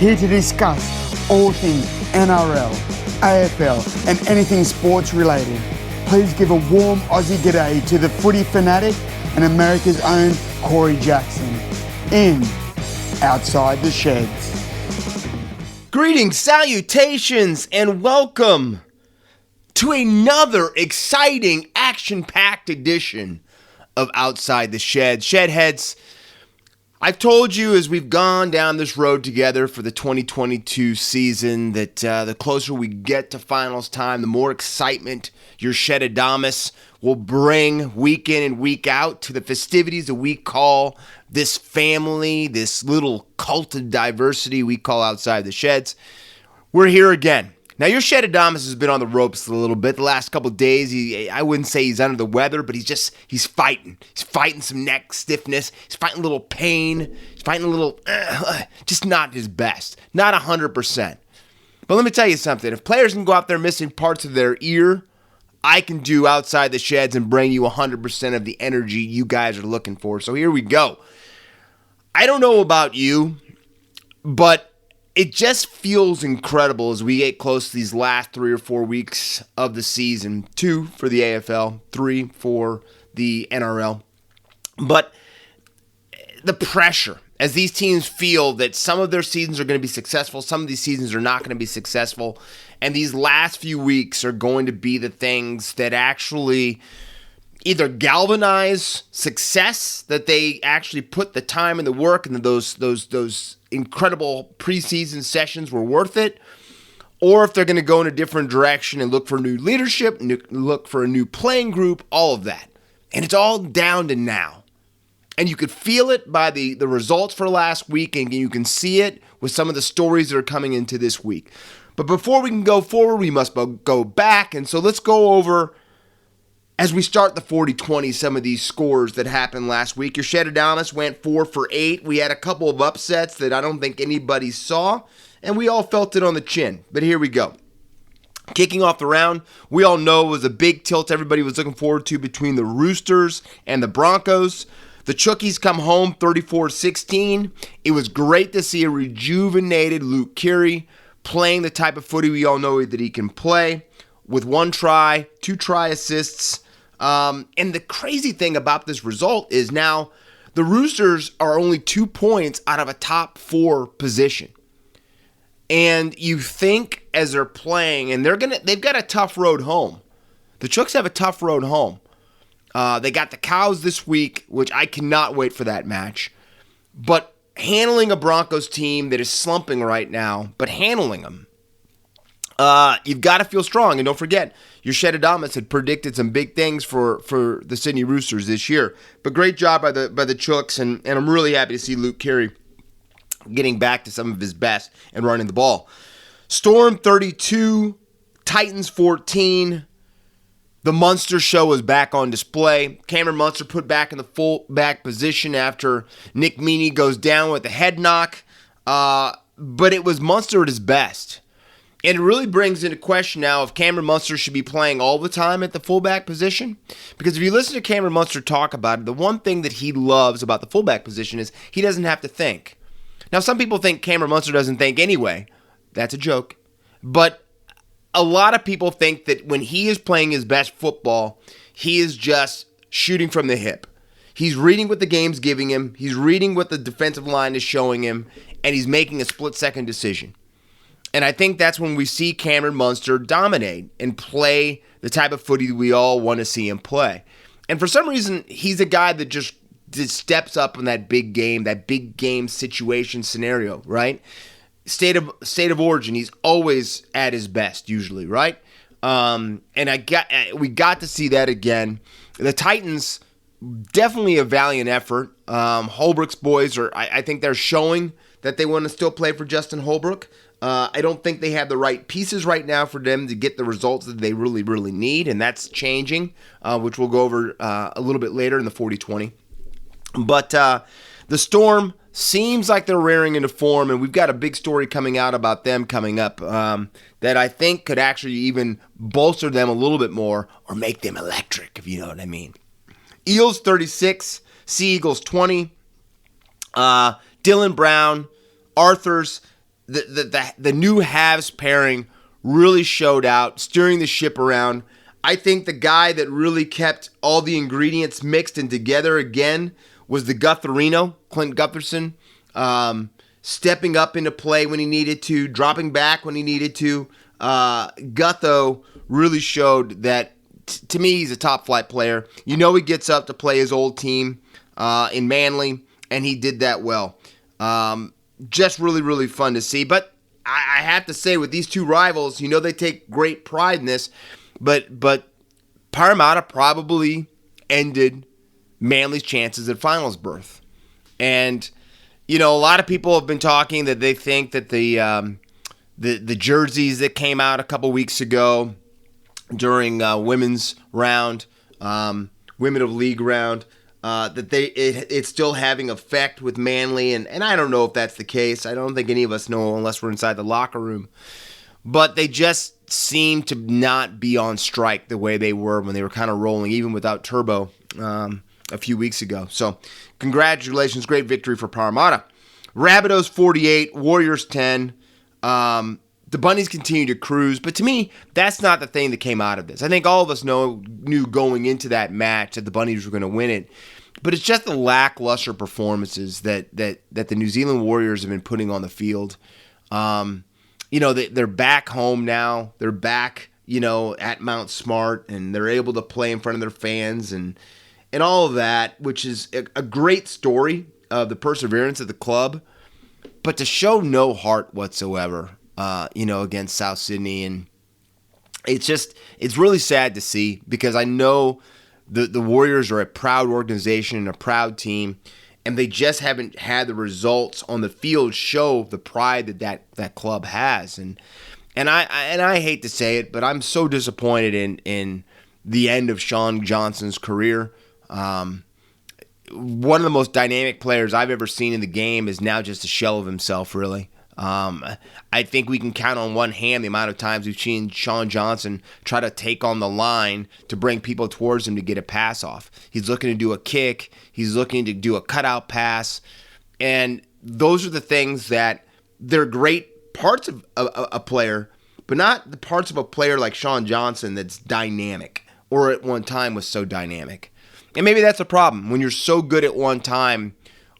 here to discuss all things NRL, AFL and anything sports related. Please give a warm Aussie g'day to the footy fanatic and America's own Corey Jackson in Outside the Sheds. Greetings, salutations, and welcome to another exciting, action-packed edition of Outside the Sheds. Shedheads, I've told you as we've gone down this road together for the 2022 season that the closer we get to finals time, the more excitement your Shedadamas will bring week in and week out to the festivities that we call this family, this little cult of diversity we call Outside the Sheds. We're here again. Now, your Shedadamas has been on the ropes a little bit the last couple of days. I wouldn't say he's under the weather, but he's fighting. He's fighting some neck stiffness. He's fighting a little pain. He's fighting a little, just not his best. Not 100%. But let me tell you something. If players can go out there missing parts of their ear, I can do Outside the Sheds and bring you 100% of the energy you guys are looking for. So here we go. I don't know about you, but it just feels incredible as we get close to these last 3 or 4 weeks of the season. 2 for the AFL, 3 for the NRL. But the pressure, as these teams feel that some of their seasons are going to be successful, some of these seasons are not going to be successful, and these last few weeks are going to be the things that actually either galvanize success, that they actually put the time and the work and those incredible preseason sessions were worth it, or if they're going to go in a different direction and look for new leadership, look for a new playing group, all of that. And it's all down to now. And you could feel it by the results for last week, and you can see it with some of the stories that are coming into this week. But before we can go forward, we must go back, and so let's go over, as we start the 40-20, some of these scores that happened last week. Your Shedadamas went 4 for 8. We had a couple of upsets that I don't think anybody saw, and we all felt it on the chin. But here we go. Kicking off the round, we all know it was a big tilt everybody was looking forward to between the Roosters and the Broncos. The Chookies come home 34-16. It was great to see a rejuvenated Luke Keary playing the type of footy we all know that he can play, with 1 try, 2 try assists. And the crazy thing about this result is now the Roosters are only 2 points out of a top 4 position. And you think as they're playing, and they've got a tough road home. The Chooks have a tough road home. They got the Cows this week, which I cannot wait for that match. But handling a Broncos team that is slumping right now, but handling them, you've got to feel strong. And don't forget, your Shedadamas had predicted some big things for the Sydney Roosters this year. But great job by the Chooks, and I'm really happy to see Luke Keary getting back to some of his best and running the ball. Storm 32, Titans 14. The Munster show was back on display. Cameron Munster put back in the full-back position after Nick Meaney goes down with a head knock. But it was Munster at his best. And it really brings into question now if Cameron Munster should be playing all the time at the fullback position. Because if you listen to Cameron Munster talk about it, the one thing that he loves about the fullback position is he doesn't have to think. Now, some people think Cameron Munster doesn't think anyway. That's a joke. But a lot of people think that when he is playing his best football, he is just shooting from the hip. He's reading what the game's giving him. He's reading what the defensive line is showing him. And he's making a split-second decision. And I think that's when we see Cameron Munster dominate and play the type of footy we all want to see him play. And for some reason, he's a guy that just steps up in that big game situation scenario, right? State of origin, he's always at his best usually, right? And we got to see that again. The Titans, definitely a valiant effort. Holbrook's boys I think they're showing that they want to still play for Justin Holbrook. I don't think they have the right pieces right now for them to get the results that they really, really need, and that's changing, which we'll go over a little bit later in the 40-20. But the Storm seems like they're rearing into form, and we've got a big story coming out about them coming up that I think could actually even bolster them a little bit more or make them electric, if you know what I mean. Eels 36, Sea Eagles 20. Dylan Brown, Arthurs, the new halves pairing really showed out, steering the ship around. I think the guy that really kept all the ingredients mixed and together again was the Gutherino, Clint Gutherson, stepping up into play when he needed to, dropping back when he needed to. Gutho really showed that, to me, he's a top-flight player. You know he gets up to play his old team in Manly, and he did that well. Just really, really fun to see. But I have to say, with these two rivals, you know they take great pride in this, but Parramatta probably ended Manly's chances at finals berth. And, you know, a lot of people have been talking that they think that the jerseys that came out a couple weeks ago during women's round, women of league round, that it's still having effect with Manly, and I don't know if that's the case. I don't think any of us know unless we're inside the locker room. But they just seem to not be on strike the way they were when they were kind of rolling, even without Turbo a few weeks ago. So congratulations, great victory for Parramatta. Rabbitohs 48, Warriors 10. The Bunnies continue to cruise, but to me, that's not the thing that came out of this. I think all of us knew going into that match that the Bunnies were going to win it, but it's just the lackluster performances that the New Zealand Warriors have been putting on the field. You know, they're back home now. They're back, you know, at Mount Smart, and they're able to play in front of their fans and all of that, which is a great story of the perseverance of the club, but to show no heart whatsoever, you know, against South Sydney. And it's really sad to see, because I know the Warriors are a proud organization and a proud team, and they just haven't had the results on the field show the pride that club has. And I hate to say it, but I'm so disappointed in the end of Sean Johnson's career. One of the most dynamic players I've ever seen in the game is now just a shell of himself, really. I think we can count on one hand the amount of times we've seen Sean Johnson try to take on the line to bring people towards him to get a pass off. He's looking to do a kick. He's looking to do a cutout pass. And those are the things that they're great parts of a player, but not the parts of a player like Sean Johnson that's dynamic, or at one time was so dynamic. And maybe that's a problem. When you're so good at one time,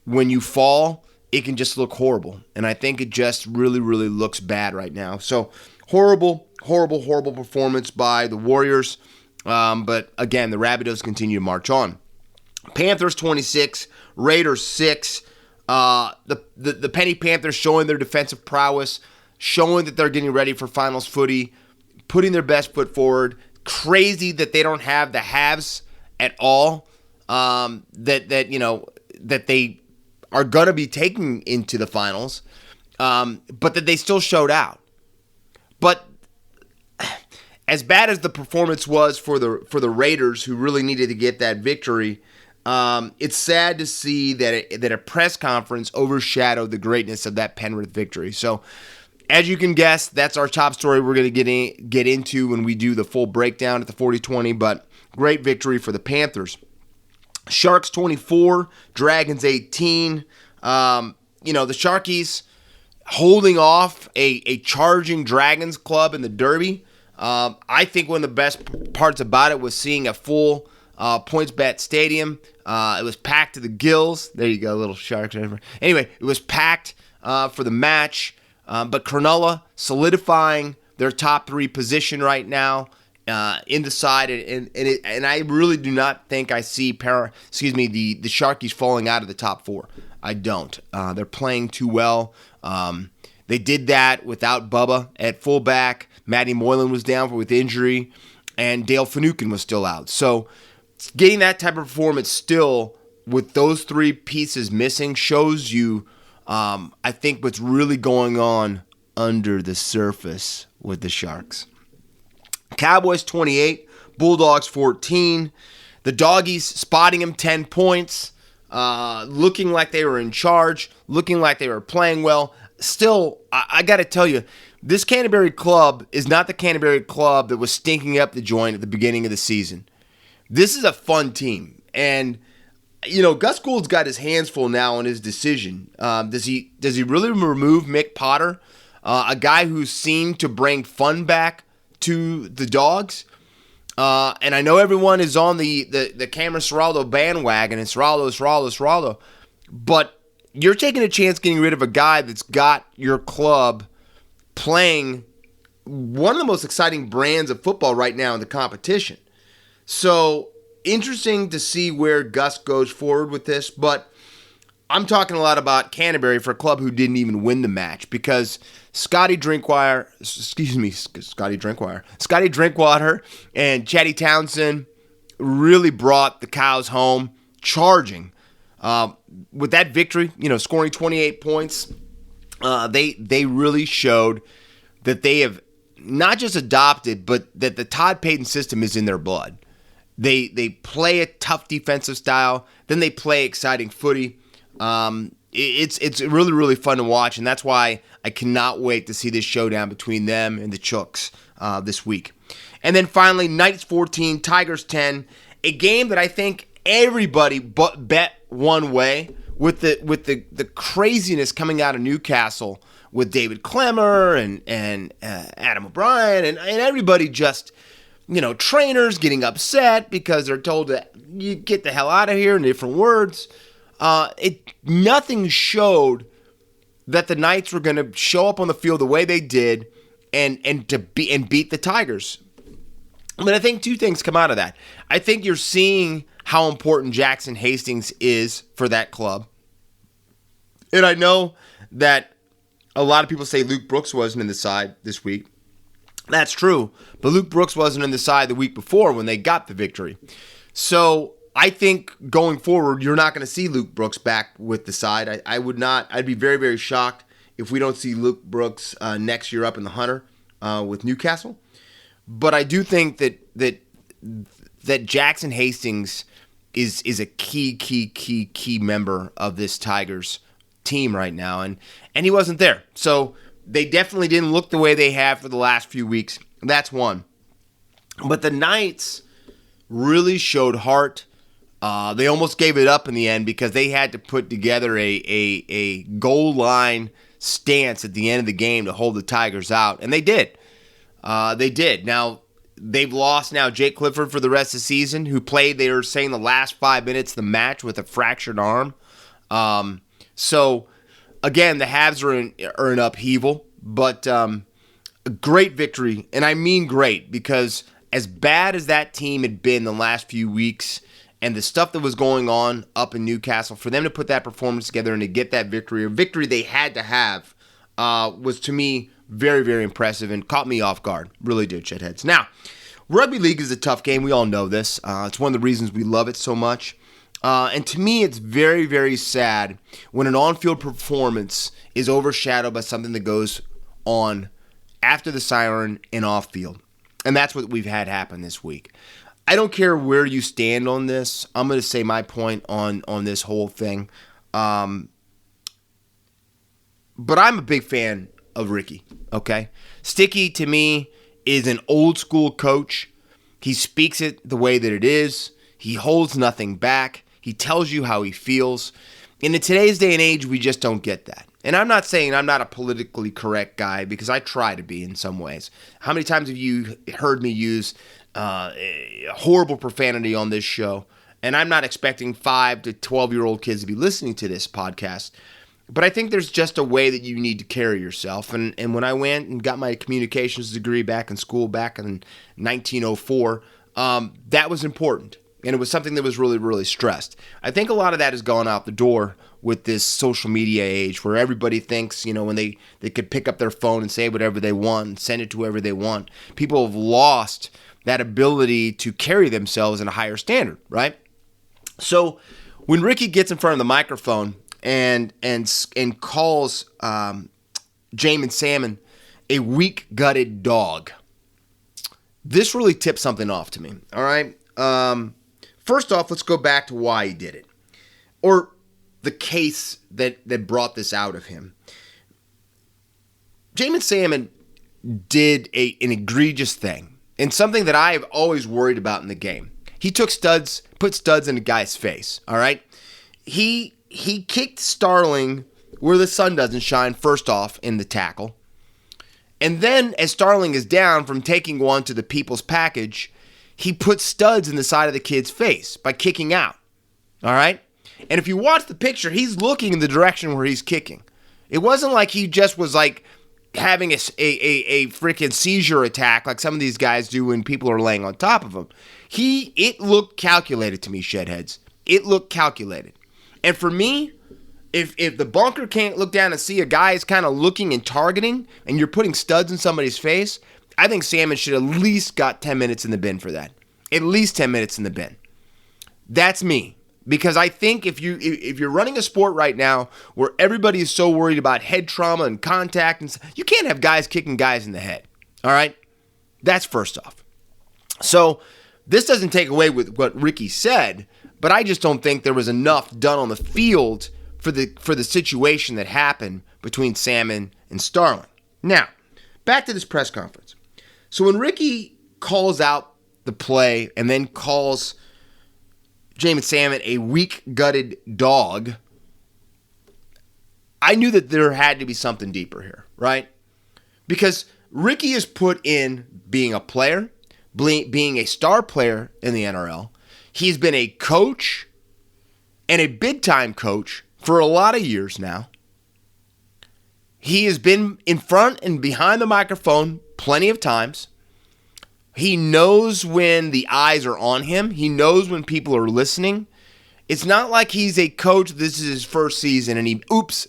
when you fall, it can just look horrible. And I think it just really, really looks bad right now. So horrible performance by the Warriors. But again, the Rabbitohs continue to march on. Panthers 26, Raiders 6. The Penny Panthers showing their defensive prowess, showing that they're getting ready for finals footy, putting their best foot forward. Crazy that they don't have the halves at all, that they are going to be taking into the finals, but that they still showed out. But as bad as the performance was for the Raiders, who really needed to get that victory, it's sad to see that a press conference overshadowed the greatness of that Penrith victory. So, as you can guess, that's our top story we're going to get into when we do the full breakdown at the 40-20, but great victory for the Panthers. Sharks 24, Dragons 18. The Sharkies holding off a charging Dragons club in the Derby. I think one of the best parts about it was seeing a full PointsBet stadium. It was packed to the gills. There you go, little Sharks. Anyway, it was packed for the match. But Cronulla solidifying their top 3 position right now in the side, and I really do not think I see the Sharkies falling out of the top 4. I don't. They're playing too well. They did that without Bubba at fullback. Matty Moylan was down with injury, and Dale Finucane was still out. So getting that type of performance still with those 3 pieces missing shows you, I think, what's really going on under the surface with the Sharks. Cowboys 28, Bulldogs 14. The Doggies spotting them 10 points, looking like they were in charge, looking like they were playing well. Still, I got to tell you, this Canterbury club is not the Canterbury club that was stinking up the joint at the beginning of the season. This is a fun team, and Gus Gould's got his hands full now on his decision. Does he really remove Mick Potter, a guy who seemed to bring fun back to the Dogs? And I know everyone is on the Cameron Ciraldo bandwagon, and Ciraldo. But you're taking a chance getting rid of a guy that's got your club playing one of the most exciting brands of football right now in the competition. So, interesting to see where Gus goes forward with this, but I'm talking a lot about Canterbury for a club who didn't even win the match because Scotty Drinkwater and Chatty Townsend really brought the Cows home charging. With that victory, scoring 28 points, they really showed that they have not just adopted, but that the Todd Payton system is in their blood. They play a tough defensive style, then they play exciting footy. It's really, really fun to watch, and that's why I cannot wait to see this showdown between them and the Chooks this week. And then finally, Knights 14, Tigers 10, a game that I think everybody bet one way with the craziness coming out of Newcastle with David Clemmer and Adam O'Brien and everybody just, trainers getting upset because they're told that you get the hell out of here in different words. Nothing showed that the Knights were going to show up on the field the way they did and beat the Tigers. But I think two things come out of that. I think you're seeing how important Jackson Hastings is for that club. And I know that a lot of people say Luke Brooks wasn't in the side this week. That's true, but Luke Brooks wasn't in the side the week before when they got the victory. So I think going forward, you're not going to see Luke Brooks back with the side. I would not. I'd be very, very shocked if we don't see Luke Brooks next year up in the Hunter with Newcastle. But I do think that Jackson Hastings is a key member of this Tigers team right now, and he wasn't there. So they definitely didn't look the way they have for the last few weeks. That's one. But the Knights really showed heart. They almost gave it up in the end because they had to put together a goal line stance at the end of the game to hold the Tigers out, and they did. They did. Now, they've lost now Jake Clifford for the rest of the season, who played, they were saying, the last 5 minutes of the match with a fractured arm. So, again, the Habs are in upheaval, but a great victory, and I mean great, because as bad as that team had been the last few weeks and the stuff that was going on up in Newcastle, for them to put that performance together and to get that victory, a victory they had to have, was, to me, very, very impressive and caught me off guard. Really did, shitheads. Now, rugby league is a tough game. We all know this. It's one of the reasons we love it so much. And to me, it's very, very sad when an on-field performance is overshadowed by something that goes on after the siren and off-field. And that's what we've had happen this week. I don't care where you stand on this. I'm going to say my point on this whole thing. But I'm a big fan of Ricky, okay? Sticky, to me, is an old-school coach. He speaks it the way that it is. He holds nothing back. He tells you how he feels. And in today's day and age, we just don't get that. And I'm not saying I'm not a politically correct guy, because I try to be in some ways. How many times have you heard me use horrible profanity on this show? And I'm not expecting 5 to 12-year-old kids to be listening to this podcast. But I think there's just a way that you need to carry yourself. And when I went and got my communications degree back in school back in 1904, that was important. And it was something that was really, really stressed. I think a lot of that has gone out the door with this social media age, where everybody thinks, when they could pick up their phone and say whatever they want and send it to whoever they want. People have lost that ability to carry themselves in a higher standard, right? So when Ricky gets in front of the microphone and calls Jamin Salmon a weak-gutted dog, this really tipped something off to me, all right? First off, let's go back to why he did it, or the case that brought this out of him. Jamin Salmon did an egregious thing, and something that I have always worried about in the game. He took studs, put studs in a guy's face, all right? He kicked Starling where the sun doesn't shine, first off, in the tackle. And then, as Starling is down from taking one to the people's package, he put studs in the side of the kid's face by kicking out, all right? And if you watch the picture, he's looking in the direction where he's kicking. It wasn't like he just was like having a freaking seizure attack like some of these guys do when people are laying on top of him. It looked calculated to me, Shedheads. It looked calculated. And for me, if the bunker can't look down and see a guy is kind of looking and targeting, and you're putting studs in somebody's face, I think Salmon should at least got 10 minutes in the bin for that. At least 10 minutes in the bin. That's me. Because I think if you're running a sport right now where everybody is so worried about head trauma and contact, and you can't have guys kicking guys in the head. All right? That's first off. So this doesn't take away with what Ricky said, but I just don't think there was enough done on the field for the situation that happened between Salmon and Starling. Now, back to this press conference. So when Ricky calls out the play and then calls Jamin Salmon a weak-gutted dog, I knew that there had to be something deeper here, right? Because Ricky is put in being a player, being a star player in the NRL. He's been a coach and a big-time coach for a lot of years now. He has been in front and behind the microphone plenty of times. He knows when the eyes are on him. He knows when people are listening. It's not like he's a coach, this is his first season, and he,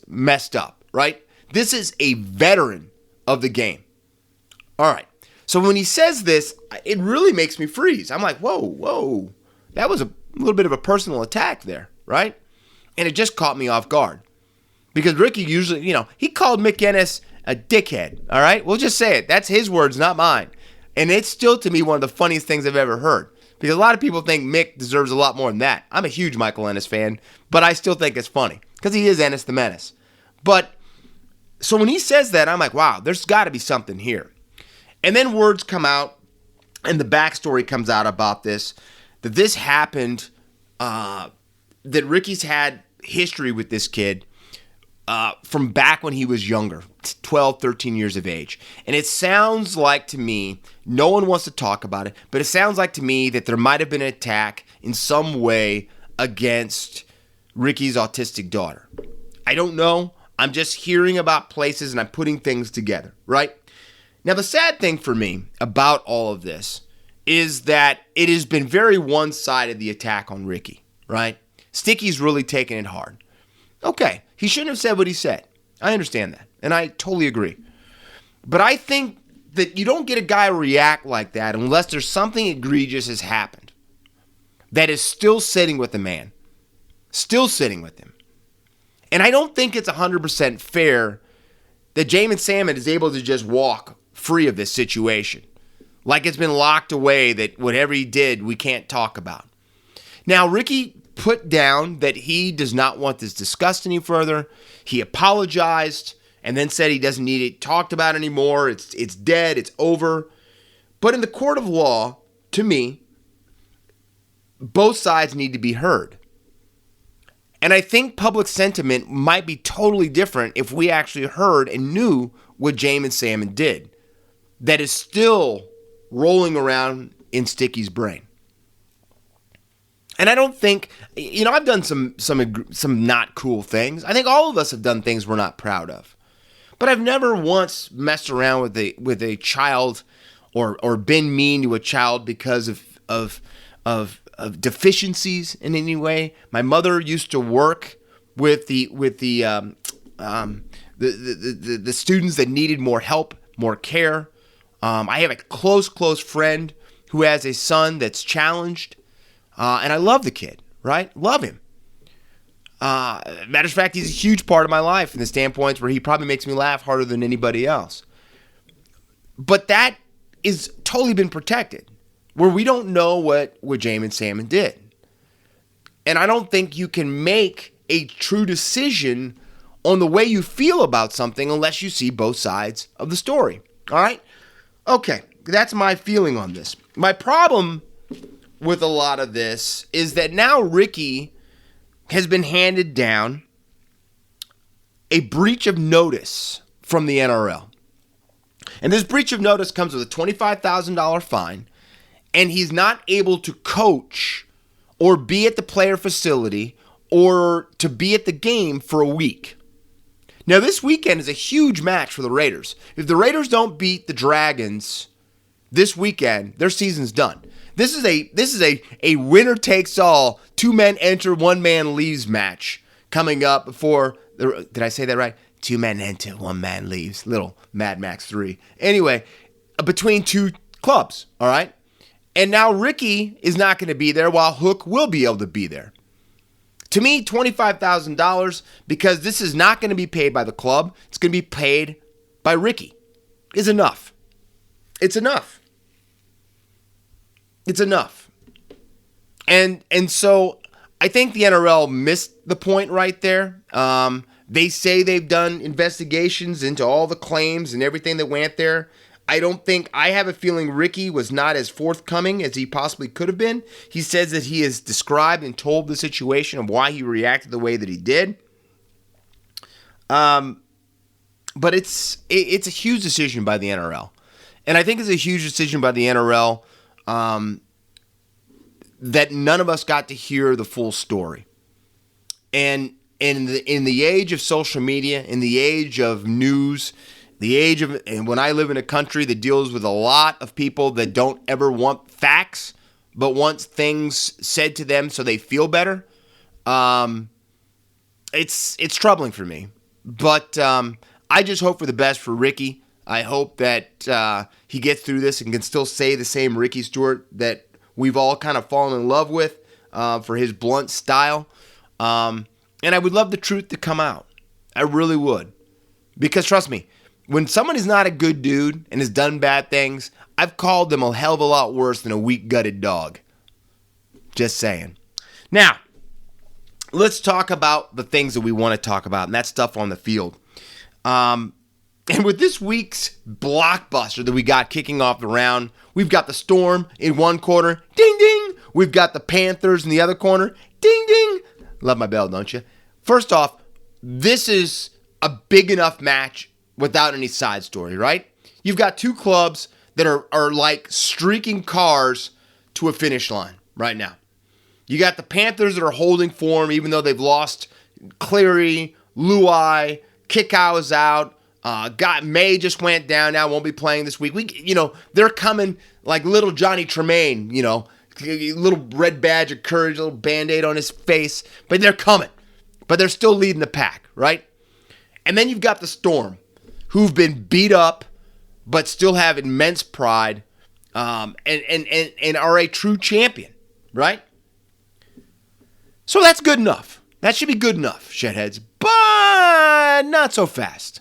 messed up, right? This is a veteran of the game. All right. So when he says this, it really makes me freeze. I'm like, whoa. That was a little bit of a personal attack there, right? And it just caught me off guard. Because Ricky usually, he called Mick Ennis a dickhead, all right? We'll just say it. That's his words, not mine. And it's still, to me, one of the funniest things I've ever heard. Because a lot of people think Mick deserves a lot more than that. I'm a huge Michael Ennis fan, but I still think it's funny. Because he is Ennis the Menace. But, so when he says that, I'm like, wow, there's got to be something here. And then words come out, and the backstory comes out about this, that this happened, that Ricky's had history with this kid from back when he was younger, 12, 13 years of age. And it sounds like to me, no one wants to talk about it, but it sounds like to me that there might have been an attack in some way against Ricky's autistic daughter. I don't know. I'm just hearing about places and I'm putting things together, right? Now, the sad thing for me about all of this is that it has been very one-sided, the attack on Ricky, right? Sticky's really taking it hard. Okay, he shouldn't have said what he said. I understand that, and I totally agree. But I think that you don't get a guy react like that unless there's something egregious has happened that is still sitting with the man, still sitting with him. And I don't think it's 100% fair that Jamin Salmon is able to just walk free of this situation. Like it's been locked away that whatever he did, we can't talk about. Now, Ricky put down that he does not want this discussed any further. He apologized and then said he doesn't need it talked about anymore. It's dead. It's over. But in the court of law, to me, both sides need to be heard. And I think public sentiment might be totally different if we actually heard and knew what Jamin Salmon did. That is still rolling around in Sticky's brain. And I don't think, I've done some not cool things. I think all of us have done things we're not proud of. But I've never once messed around with a child or been mean to a child because of deficiencies in any way. My mother used to work with the students that needed more help, more care. I have a close friend who has a son that's challenged. And I love the kid, right? Love him. Matter of fact, he's a huge part of my life in the standpoints where he probably makes me laugh harder than anybody else. But that is totally been protected, where we don't know what Jamin Salmon did. And I don't think you can make a true decision on the way you feel about something unless you see both sides of the story. All right? Okay, that's my feeling on this. My problem with a lot of this is that now Ricky has been handed down a breach of notice from the NRL. And this breach of notice comes with a $25,000 fine, and he's not able to coach or be at the player facility or to be at the game for a week. Now, this weekend is a huge match for the Raiders. If the Raiders don't beat the Dragons this weekend, their season's done. This is a winner-takes-all, 2 men enter, 1 man leaves match coming up before, did I say that right? 2 men enter, 1 man leaves. Little Mad Max 3. Anyway, between 2 clubs, all right? And now Ricky is not going to be there while Hook will be able to be there. To me, $25,000, because this is not going to be paid by the club. It's going to be paid by Ricky, is enough. It's enough. It's enough. And so I think the NRL missed the point right there. They say they've done investigations into all the claims and everything that went there. I have a feeling Ricky was not as forthcoming as he possibly could have been. He says that he has described and told the situation of why he reacted the way that he did. But it's a huge decision by the NRL. And I think it's a huge decision by the NRL that none of us got to hear the full story. And in the age of social media, in the age of news, and when I live in a country that deals with a lot of people that don't ever want facts, but want things said to them so they feel better, it's troubling for me. But I just hope for the best for Ricky. I hope that he gets through this and can still say the same Ricky Stewart that we've all kind of fallen in love with for his blunt style. And I would love the truth to come out. I really would. Because trust me, when someone is not a good dude and has done bad things, I've called them a hell of a lot worse than a weak-gutted dog. Just saying. Now, let's talk about the things that we want to talk about, and that's stuff on the field. And with this week's blockbuster that we got kicking off the round, we've got the Storm in one corner, ding ding. We've got the Panthers in the other corner, ding ding. Love my bell, don't you? First off, this is a big enough match without any side story, right? You've got 2 clubs that are like streaking cars to a finish line right now. You got the Panthers that are holding form even though they've lost Cleary, Luai, Kickow is out. May just went down now, won't be playing this week. They're coming like little Johnny Tremaine, little red badge of courage, little Band-Aid on his face, but they're coming. But they're still leading the pack, right? And then you've got the Storm, who've been beat up, but still have immense pride, and are a true champion, right? So that's good enough. That should be good enough, Shedheads. But not so fast.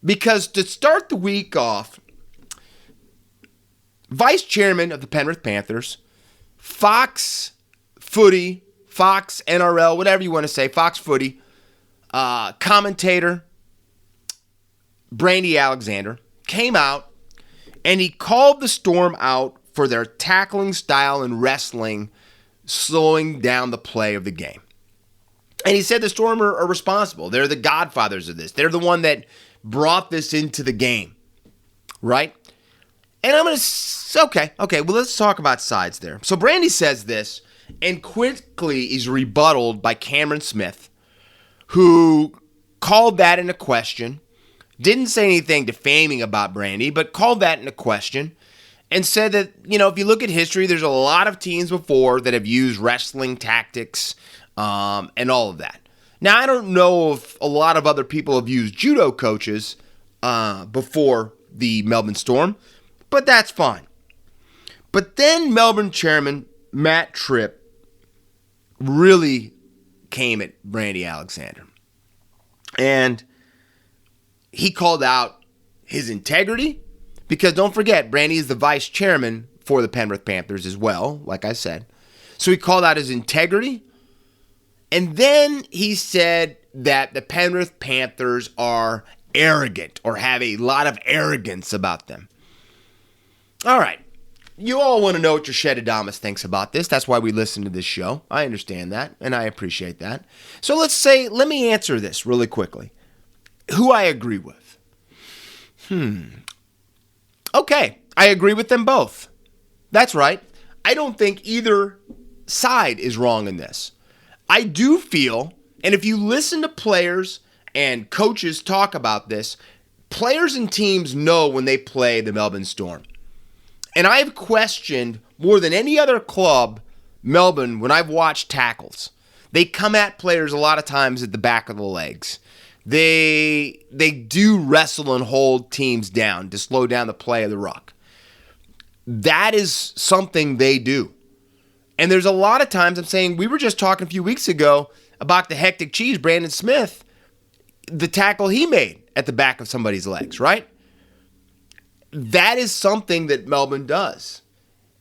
Because to start the week off, Vice Chairman of the Penrith Panthers, Fox Footy, Fox NRL, whatever you want to say, Fox Footy, commentator Brandy Alexander came out and he called the Storm out for their tackling style and wrestling, slowing down the play of the game. And he said the Storm are responsible. They're the godfathers of this. They're the one that brought this into the game, right? And I'm going to, okay, well, let's talk about sides there. So Brandy says this, and quickly is rebutted by Cameron Smith, who called that into question, didn't say anything defaming about Brandy, but called that into question, and said that, if you look at history, there's a lot of teams before that have used wrestling tactics and all of that. Now, I don't know if a lot of other people have used judo coaches before the Melbourne Storm, but that's fine. But then Melbourne chairman Matt Tripp really came at Brandy Alexander. And he called out his integrity, because don't forget, Brandy is the vice chairman for the Penrith Panthers as well, like I said. So he called out his integrity. And then he said that the Penrith Panthers are arrogant or have a lot of arrogance about them. All right. you all want to know what your Shedadamas thinks about this. That's why we listen to this show. I understand that, and I appreciate that. So let me answer this really quickly. Who I agree with. Okay, I agree with them both. That's right. I don't think either side is wrong in this. I do feel, and if you listen to players and coaches talk about this, players and teams know when they play the Melbourne Storm. And I've questioned more than any other club, Melbourne, when I've watched tackles. They come at players a lot of times at the back of the legs. They do wrestle and hold teams down to slow down the play of the ruck. That is something they do. And there's a lot of times I'm saying, we were just talking a few weeks ago about the hectic cheese, Brandon Smith, the tackle he made at the back of somebody's legs, right? That is something that Melbourne does.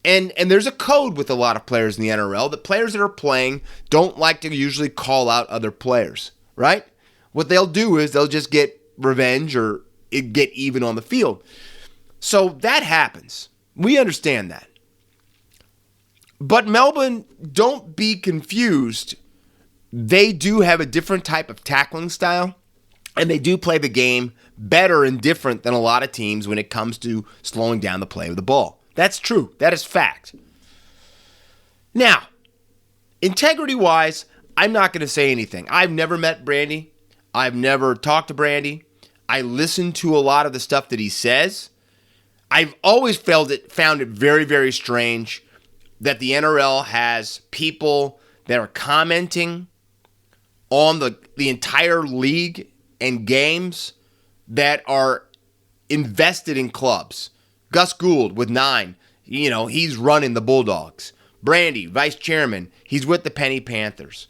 And there's a code with a lot of players in the NRL that players that are playing don't like to usually call out other players, right? What they'll do is they'll just get revenge or get even on the field. So that happens. We understand that. But Melbourne, don't be confused. They do have a different type of tackling style, and they do play the game better and different than a lot of teams when it comes to slowing down the play of the ball. That's true. That is fact. Now, integrity-wise, I'm not going to say anything. I've never met Brandy. I've never talked to Brandy. I listen to a lot of the stuff that he says. I've always found it very, very strange that the NRL has people that are commenting on the entire league and games that are invested in clubs. Gus Gould with 9, he's running the Bulldogs. Brandy, vice chairman, he's with the Penny Panthers.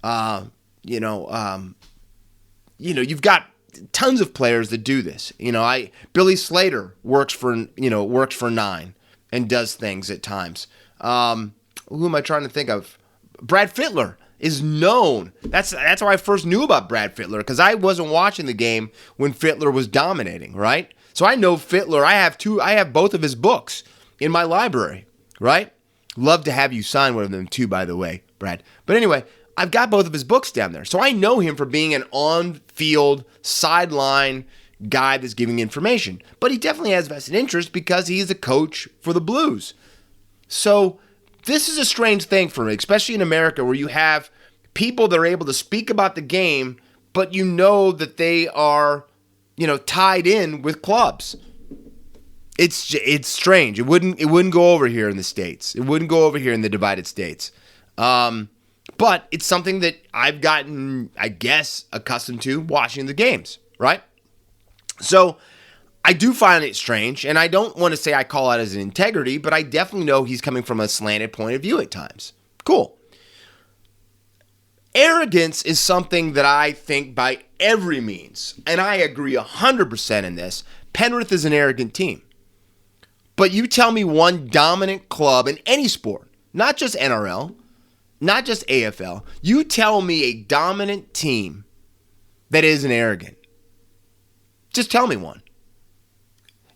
You've got tons of players that do this. Billy Slater works for 9 and does things at times. Who am I trying to think of? Brad Fittler is known. That's how I first knew about Brad Fittler, because I wasn't watching the game when Fittler was dominating, right? So I know Fittler. I have both of his books in my library, right? Love to have you sign one of them too, by the way, Brad. But anyway, I've got both of his books down there. So I know him for being an on-field, sideline guy that's giving information. But he definitely has vested interest because he's a coach for the Blues. So this is a strange thing for me, especially in America, where you have people that are able to speak about the game, but you know that they are, tied in with clubs. It's strange. It wouldn't go over here in the States. It wouldn't go over here in the divided states. But it's something that I've gotten, I guess, accustomed to watching the games, right? So I do find it strange, and I don't want to say I call out as an integrity, but I definitely know he's coming from a slanted point of view at times. Cool. Arrogance is something that I think by every means, and I agree 100% in this, Penrith is an arrogant team. But you tell me one dominant club in any sport, not just NRL, not just AFL, you tell me a dominant team that isn't arrogant. Just tell me one.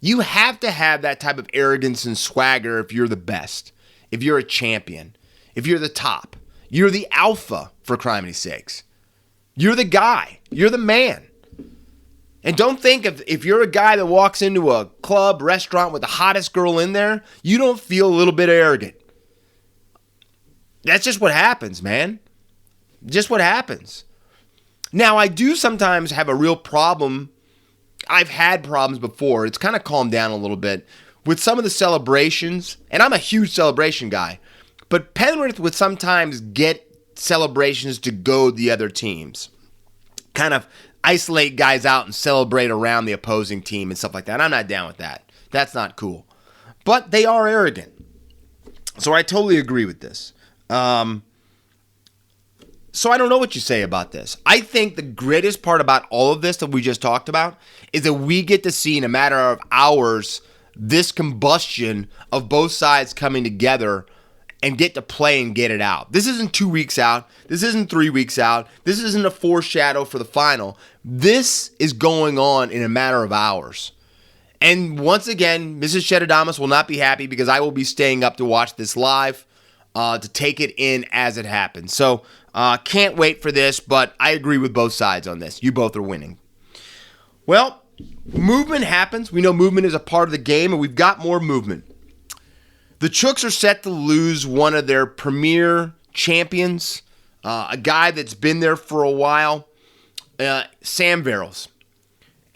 You have to have that type of arrogance and swagger if you're the best, if you're a champion, if you're the top. You're the alpha, for criminy sakes. You're the guy. You're the man. And don't think if you're a guy that walks into a club, restaurant with the hottest girl in there, you don't feel a little bit arrogant. That's just what happens, man. Just what happens. Now, I do sometimes have a real problem. I've had problems before. It's kind of calmed down a little bit with some of the celebrations. And I'm a huge celebration guy. But Penrith would sometimes get celebrations to goad the other teams. Kind of isolate guys out and celebrate around the opposing team and stuff like that. I'm not down with that. That's not cool. But they are arrogant. So I totally agree with this. So I don't know what you say about this. I think the greatest part about all of this that we just talked about is that we get to see in a matter of hours this combustion of both sides coming together and get to play and get it out. This isn't 2 weeks out. This isn't 3 weeks out. This isn't a foreshadow for the final. This is going on in a matter of hours. And once again, Mrs. Shedadamas will not be happy because I will be staying up to watch this live, to take it in as it happens. So can't wait for this, but I agree with both sides on this. You both are winning. Well, movement happens. We know movement is a part of the game, and we've got more movement. The Chooks are set to lose one of their premier champions, a guy that's been there for a while, Sam Verrills.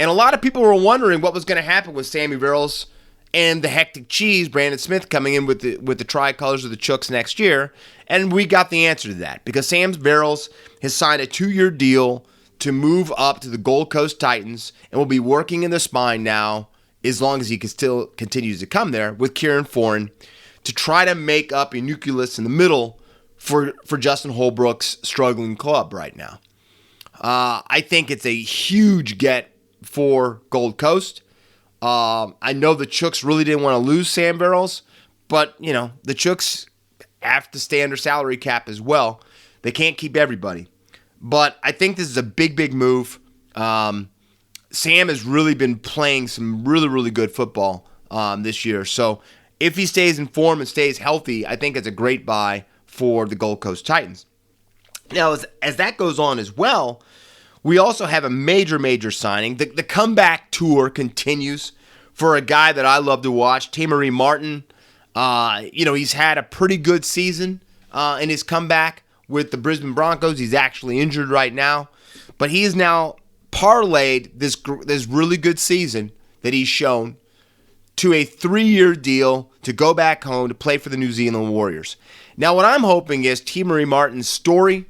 And a lot of people were wondering what was going to happen with Sammy Verrills and the Hectic Cheese, Brandon Smith, coming in with the tricolors of the Chooks next year. And we got the answer to that because Sam Verrills has signed a 2-year deal to move up to the Gold Coast Titans and will be working in the spine now as long as he can still continues to come there with Kieran Foran to try to make up a nucleus in the middle for Justin Holbrook's struggling club right now. I think it's a huge get for Gold Coast. I know the Chooks really didn't want to lose Sam Verrills, but, the Chooks have to stay under salary cap as well. They can't keep everybody. But I think this is a big, big move. Sam has really been playing some really, really good football this year. So if he stays in form and stays healthy, I think it's a great buy for the Gold Coast Titans. Now, as that goes on as well, we also have a major, major signing. The comeback tour continues for a guy that I love to watch, Tamery Martin. He's had a pretty good season in his comeback with the Brisbane Broncos. He's actually injured right now. But he has now parlayed this really good season that he's shown to a 3-year deal to go back home to play for the New Zealand Warriors. Now, what I'm hoping is Tamery Martin's story,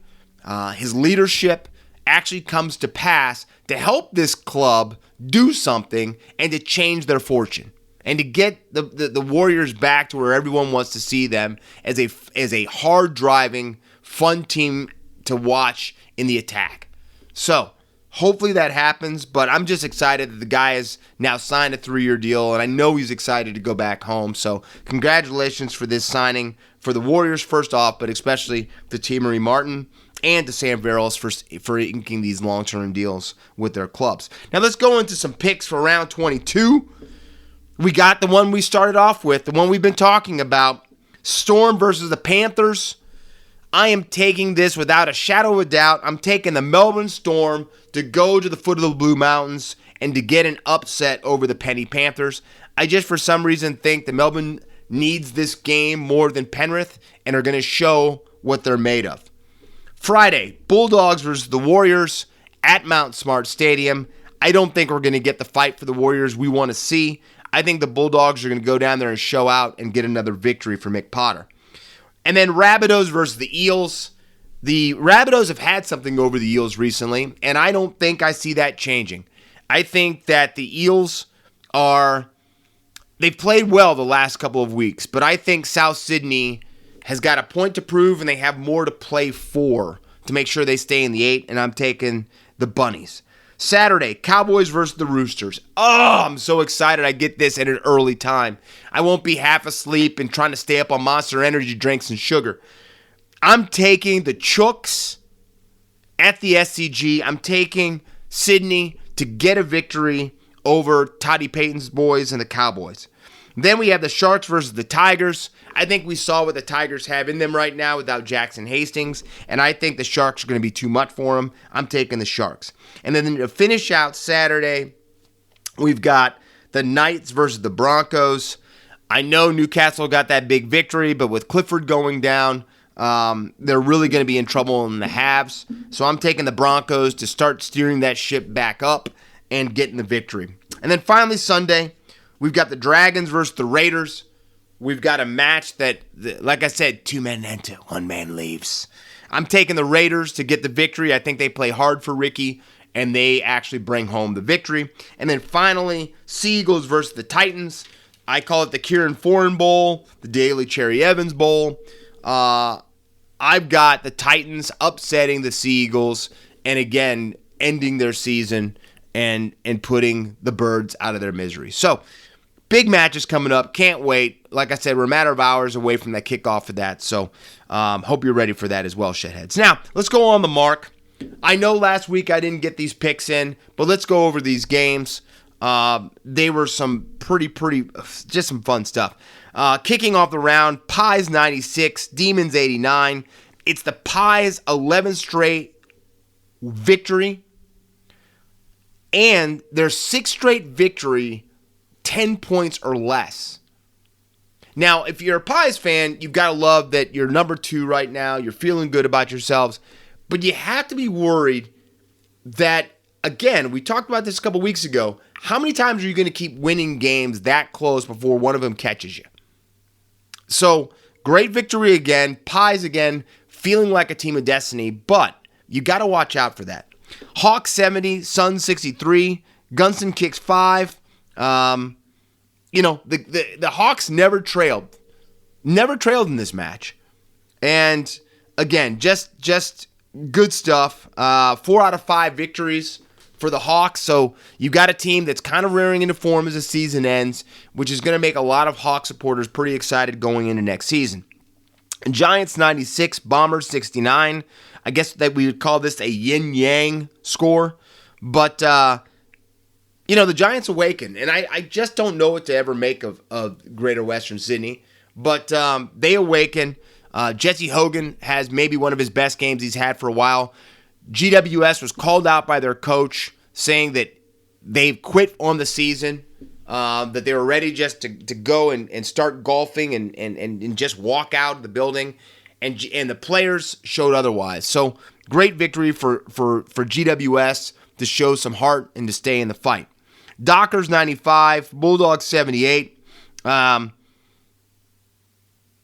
his leadership, actually comes to pass to help this club do something and to change their fortune and to get the Warriors back to where everyone wants to see them as a hard-driving, fun team to watch in the attack. So hopefully that happens, but I'm just excited that the guy has now signed a 3-year deal, and I know he's excited to go back home. So congratulations for this signing for the Warriors first off, but especially to Tamery Martin and to Sam Verrills for inking these long-term deals with their clubs. Now let's go into some picks for round 22. We got the one we started off with, the one we've been talking about, Storm versus the Panthers. I am taking this without a shadow of a doubt. I'm taking the Melbourne Storm to go to the foot of the Blue Mountains and to get an upset over the Penny Panthers. I just, for some reason, think the Melbourne needs this game more than Penrith and are going to show what they're made of. Friday, Bulldogs versus the Warriors at Mount Smart Stadium. I don't think we're going to get the fight for the Warriors we want to see. I think the Bulldogs are going to go down there and show out and get another victory for Mick Potter. And then Rabbitohs versus the Eels. The Rabbitohs have had something over the Eels recently, and I don't think I see that changing. I think that the Eels they've played well the last couple of weeks, but I think South Sydney has got a point to prove, and they have more to play for to make sure they stay in the 8, and I'm taking the Bunnies. Saturday, Cowboys versus the Roosters. Oh, I'm so excited I get this at an early time. I won't be half asleep and trying to stay up on Monster Energy drinks and sugar. I'm taking the Chooks at the SCG. I'm taking Sydney to get a victory over Toddy Payton's boys and the Cowboys. Then we have the Sharks versus the Tigers. I think we saw what the Tigers have in them right now without Jackson Hastings, and I think the Sharks are going to be too much for them. I'm taking the Sharks. And then to finish out Saturday, we've got the Knights versus the Broncos. I know Newcastle got that big victory, but with Clifford going down, they're really going to be in trouble in the halves. So I'm taking the Broncos to start steering that ship back up and getting the victory. And then finally Sunday, we've got the Dragons versus the Raiders. We've got a match that, like I said, 2 men enter, 1 man leaves. I'm taking the Raiders to get the victory. I think they play hard for Ricky, and they actually bring home the victory. And then finally, Seagulls versus the Titans. I call it the Kieran Foran Bowl, the Daly Cherry Evans Bowl. I've got the Titans upsetting the Seagulls and, again, ending their season and putting the Birds out of their misery. So, big matches coming up. Can't wait. Like I said, we're a matter of hours away from that kickoff for that. So, hope you're ready for that as well, shitheads. Now, let's go on the mark. I know last week I didn't get these picks in, but let's go over these games. They were some pretty, just some fun stuff. Kicking off the round, Pies 96, Demons 89. It's the Pies' 11th straight victory and their 6th straight victory 10 points or less. Now, if you're a Pies fan, you've got to love that you're number 2 right now. You're feeling good about yourselves. But you have to be worried that, again, we talked about this a couple weeks ago. How many times are you going to keep winning games that close before one of them catches you? So, great victory again. Pies again, feeling like a team of destiny. But you got to watch out for that. Hawks 70, Suns 63, Gunston kicks 5. The Hawks never trailed in this match. And again, just good stuff. 4 out of 5 victories for the Hawks. So you got a team that's kind of rearing into form as the season ends, which is going to make a lot of Hawk supporters pretty excited going into next season. Giants 96, Bombers 69. I guess that we would call this a yin-yang score. But, the Giants awaken. And I just don't know what to ever make of Greater Western Sydney. But they awaken. Jesse Hogan has maybe one of his best games he's had for a while. GWS was called out by their coach saying that they've quit on the season, that they were ready just to go and start golfing and just walk out of the building. And the players showed otherwise. So great victory for GWS to show some heart and to stay in the fight. Dockers 95, Bulldogs 78. The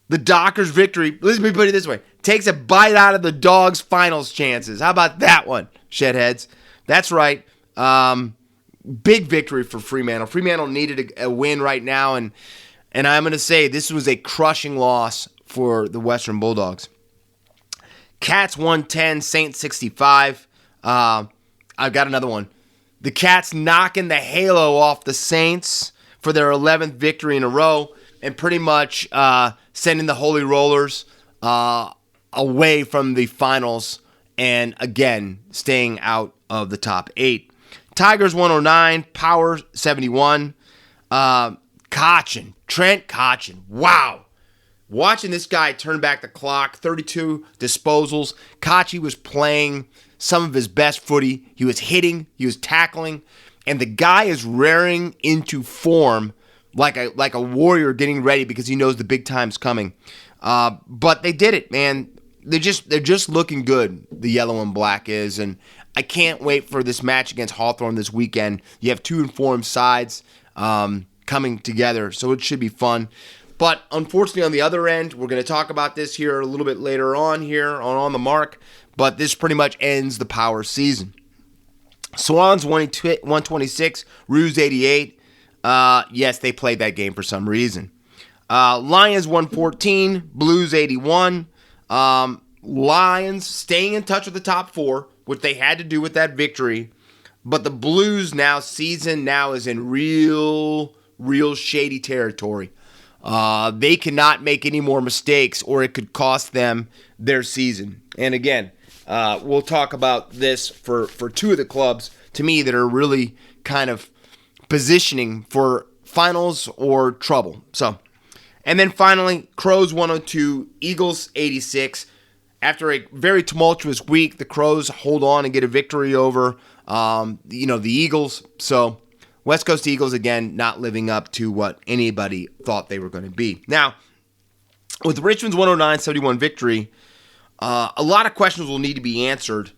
Dockers victory, let me put it this way, takes a bite out of the Dogs' finals chances. How about that one, Shedheads? That's right. Big victory for Fremantle. Fremantle needed a win right now, and I'm going to say this was a crushing loss for the Western Bulldogs. Cats 110, Saints 65. I've got another one. The Cats knocking the halo off the Saints for their 11th victory in a row and pretty much sending the Holy Rollers away from the finals and, again, staying out of the top 8. Tigers 109, Power 71. Trent Cotchin, wow. Watching this guy turn back the clock, 32 disposals. Kachi was playing some of his best footy. He was hitting, he was tackling, and the guy is rearing into form like a warrior getting ready because he knows the big time's coming. But they did it, man. They're just looking good, the yellow and black is, and I can't wait for this match against Hawthorn this weekend. You have 2 informed sides coming together, so it should be fun. But unfortunately, on the other end, we're going to talk about this here a little bit later on here on the mark, but this pretty much ends the Power season. Swans 126, Roos 88. Yes, they played that game for some reason. Lions 114, Blues 81. Lions staying in touch with the top 4, which they had to do with that victory. But the Blues season is in real shady territory. They cannot make any more mistakes or it could cost them their season. And again, we'll talk about this for 2 of the clubs, to me, that are really kind of positioning for finals or trouble. So, and then finally, Crows 102, Eagles 86. After a very tumultuous week, the Crows hold on and get a victory over, the Eagles. So, West Coast Eagles, again, not living up to what anybody thought they were going to be. Now, with Richmond's 109-71 victory, a lot of questions will need to be answered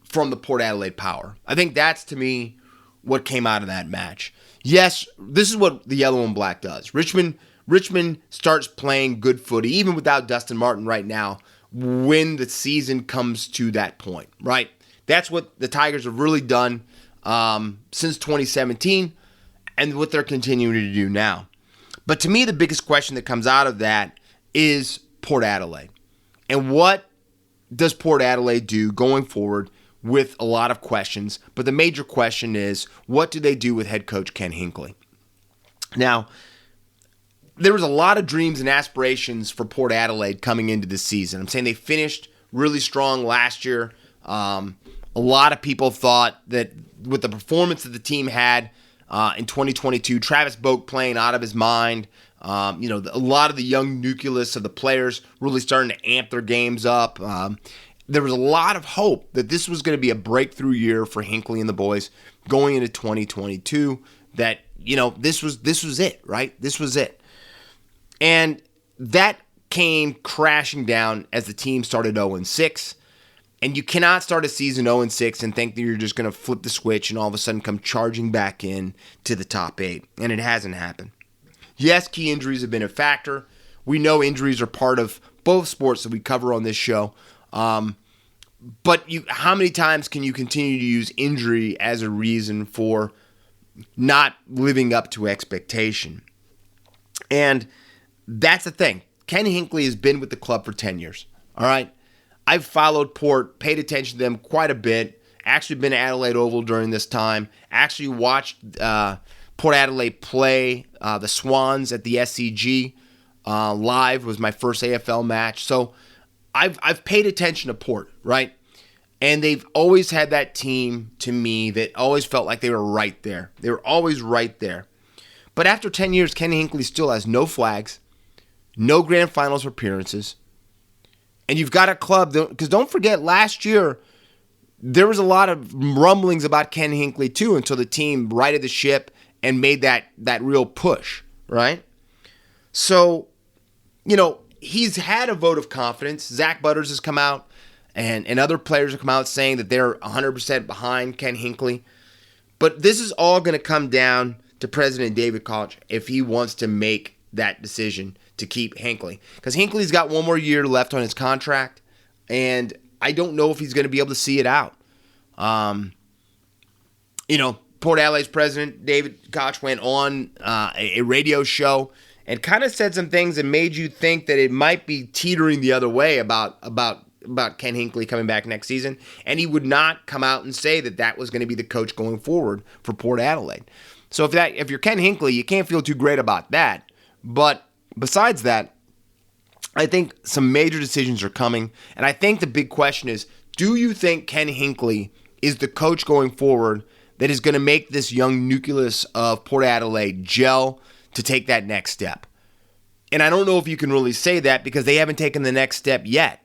from the Port Adelaide Power. I think that's, to me, what came out of that match. Yes, this is what the yellow and black does. Richmond starts playing good footy, even without Dustin Martin right now, when the season comes to that point, right? That's what the Tigers have really done since 2017 and what they're continuing to do now. But to me, the biggest question that comes out of that is Port Adelaide. And what does Port Adelaide do going forward with a lot of questions? But the major question is, what do they do with head coach Ken Hinkley? Now, there was a lot of dreams and aspirations for Port Adelaide coming into this season. I'm saying they finished really strong last year. A lot of people thought that with the performance that the team had in 2022. Travis Boak playing out of his mind. A lot of the young nucleus of the players really starting to amp their games up. There was a lot of hope that this was going to be a breakthrough year for Hinkley and the boys going into 2022. That, this was it, right? This was it. And that came crashing down as the team started 0-6. And you cannot start a season 0-6 and think that you're just going to flip the switch and all of a sudden come charging back in to the top 8. And it hasn't happened. Yes, key injuries have been a factor. We know injuries are part of both sports that we cover on this show. But how many times can you continue to use injury as a reason for not living up to expectation? And that's the thing. Ken Hinkley has been with the club for 10 years. All right. I've followed Port, paid attention to them quite a bit. Actually been at Adelaide Oval during this time. Actually watched Port Adelaide play the Swans at the SCG live. Was my first AFL match. So I've paid attention to Port, right? And they've always had that team, to me, that always felt like they were right there. They were always right there. But after 10 years, Ken Hinkley still has no flags, no grand finals appearances. And you've got a club, because don't forget, last year, there was a lot of rumblings about Ken Hinkley too until the team righted the ship and made that real push, right? So, he's had a vote of confidence. Zach Butters has come out, and other players have come out saying that they're 100% behind Ken Hinkley. But this is all going to come down to President David Koch if he wants to make that decision to keep Hinkley. Because Hinkley's got one more year left on his contract, and I don't know if he's going to be able to see it out. Port Adelaide's president, David Koch, went on a radio show and kind of said some things that made you think that it might be teetering the other way about Ken Hinkley coming back next season. And he would not come out and say that was going to be the coach going forward for Port Adelaide. So if you're Ken Hinkley, you can't feel too great about that. But besides that, I think some major decisions are coming. And I think the big question is, do you think Ken Hinkley is the coach going forward that is going to make this young nucleus of Port Adelaide gel to take that next step? And I don't know if you can really say that because they haven't taken the next step yet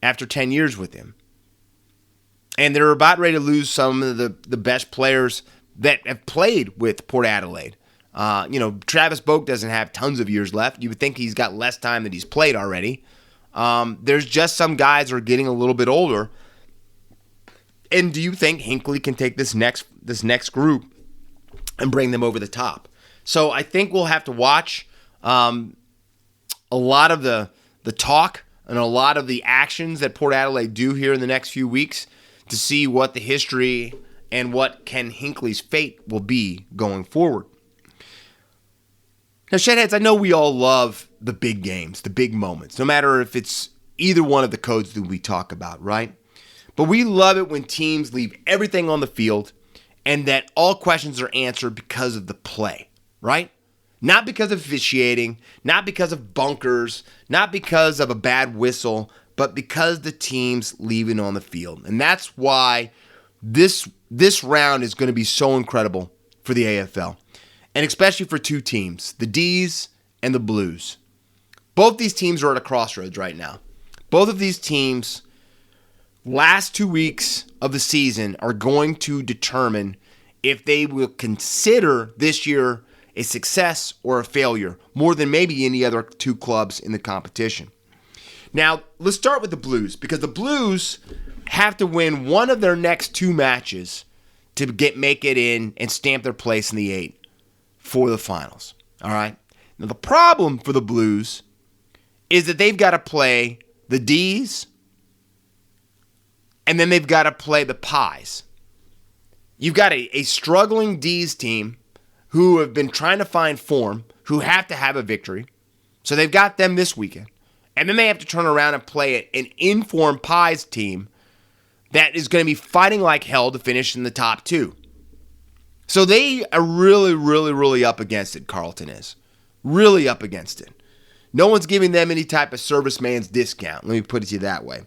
after 10 years with him. And they're about ready to lose some of the best players that have played with Port Adelaide. Travis Boak doesn't have tons of years left. You would think he's got less time than he's played already. There's just some guys that are getting a little bit older. And do you think Hinkley can take this next group and bring them over the top? So I think we'll have to watch a lot of the talk and a lot of the actions that Port Adelaide do here in the next few weeks to see what the history and what Ken Hinkley's fate will be going forward. Now, Shedheads, I know we all love the big games, the big moments, no matter if it's either one of the codes that we talk about, right? But we love it when teams leave everything on the field and that all questions are answered because of the play, right? Not because of officiating, not because of bunkers, not because of a bad whistle, but because the team's leaving on the field. And that's why this round is going to be so incredible for the AFL. And especially for two teams, the D's and the Blues. Both these teams are at a crossroads right now. Both of these teams, last 2 weeks of the season, are going to determine if they will consider this year a success or a failure, more than maybe any other two clubs in the competition. Now, let's start with the Blues, because the Blues have to win one of their next two matches to make it in and stamp their place in the 8 for the finals. All right? Now, the problem for the Blues is that they've got to play the D's, and then they've got to play the Pies. You've got a struggling D's team who have been trying to find form, who have to have a victory. So they've got them this weekend. And then they have to turn around and play an informed Pies team that is going to be fighting like hell to finish in the top 2. So they are really, really, really up against it, Carlton is. Really up against it. No one's giving them any type of serviceman's discount. Let me put it to you that way.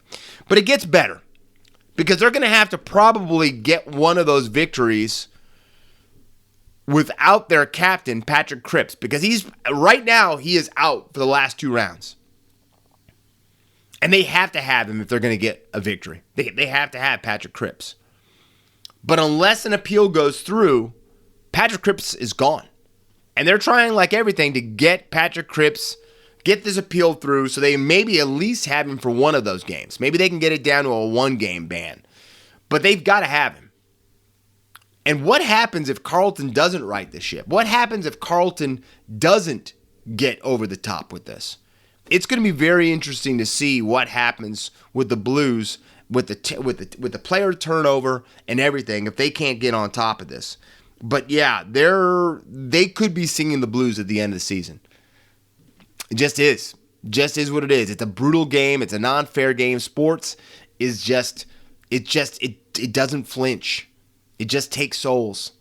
But it gets better, because they're going to have to probably get one of those victories without their captain, Patrick Cripps, because right now he is out for the last 2 rounds. And they have to have him if they're going to get a victory. They have to have Patrick Cripps. But unless an appeal goes through, Patrick Cripps is gone. And they're trying like everything to get Patrick Cripps, get this appeal through so they maybe at least have him for one of those games. Maybe they can get it down to a 1-game ban. But they've got to have him. And what happens if Carlton doesn't right this ship? What happens if Carlton doesn't get over the top with this? It's going to be very interesting to see what happens with the Blues, with the player turnover and everything, if they can't get on top of this. But yeah, they could be singing the blues at the end of the season. It just is what it is. It's a brutal game. It's a non-fair game. Sports is it doesn't flinch. It just takes souls.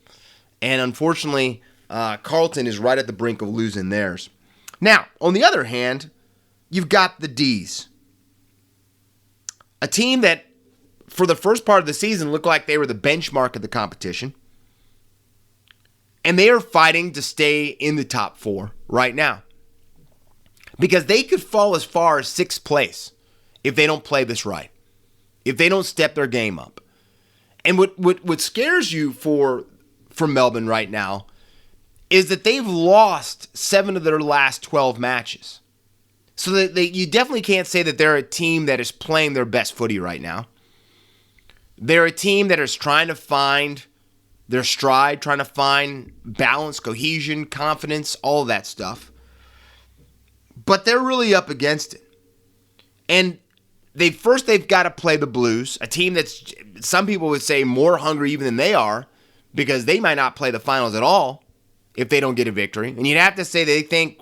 And unfortunately, Carlton is right at the brink of losing theirs. Now, on the other hand, you've got the D's. A team that, for the first part of the season, looked like they were the benchmark of the competition. And they are fighting to stay in the top 4 right now. Because they could fall as far as 6th place if they don't play this right. If they don't step their game up. And what scares you for Melbourne right now is that they've lost 7 of their last 12 matches. So that you definitely can't say that they're a team that is playing their best footy right now. They're a team that is trying to find their stride, trying to find balance, cohesion, confidence, all of that stuff. But they're really up against it. And they've got to play the Blues, a team that's, some people would say, more hungry even than they are, because they might not play the finals at all if they don't get a victory. And you'd have to say they think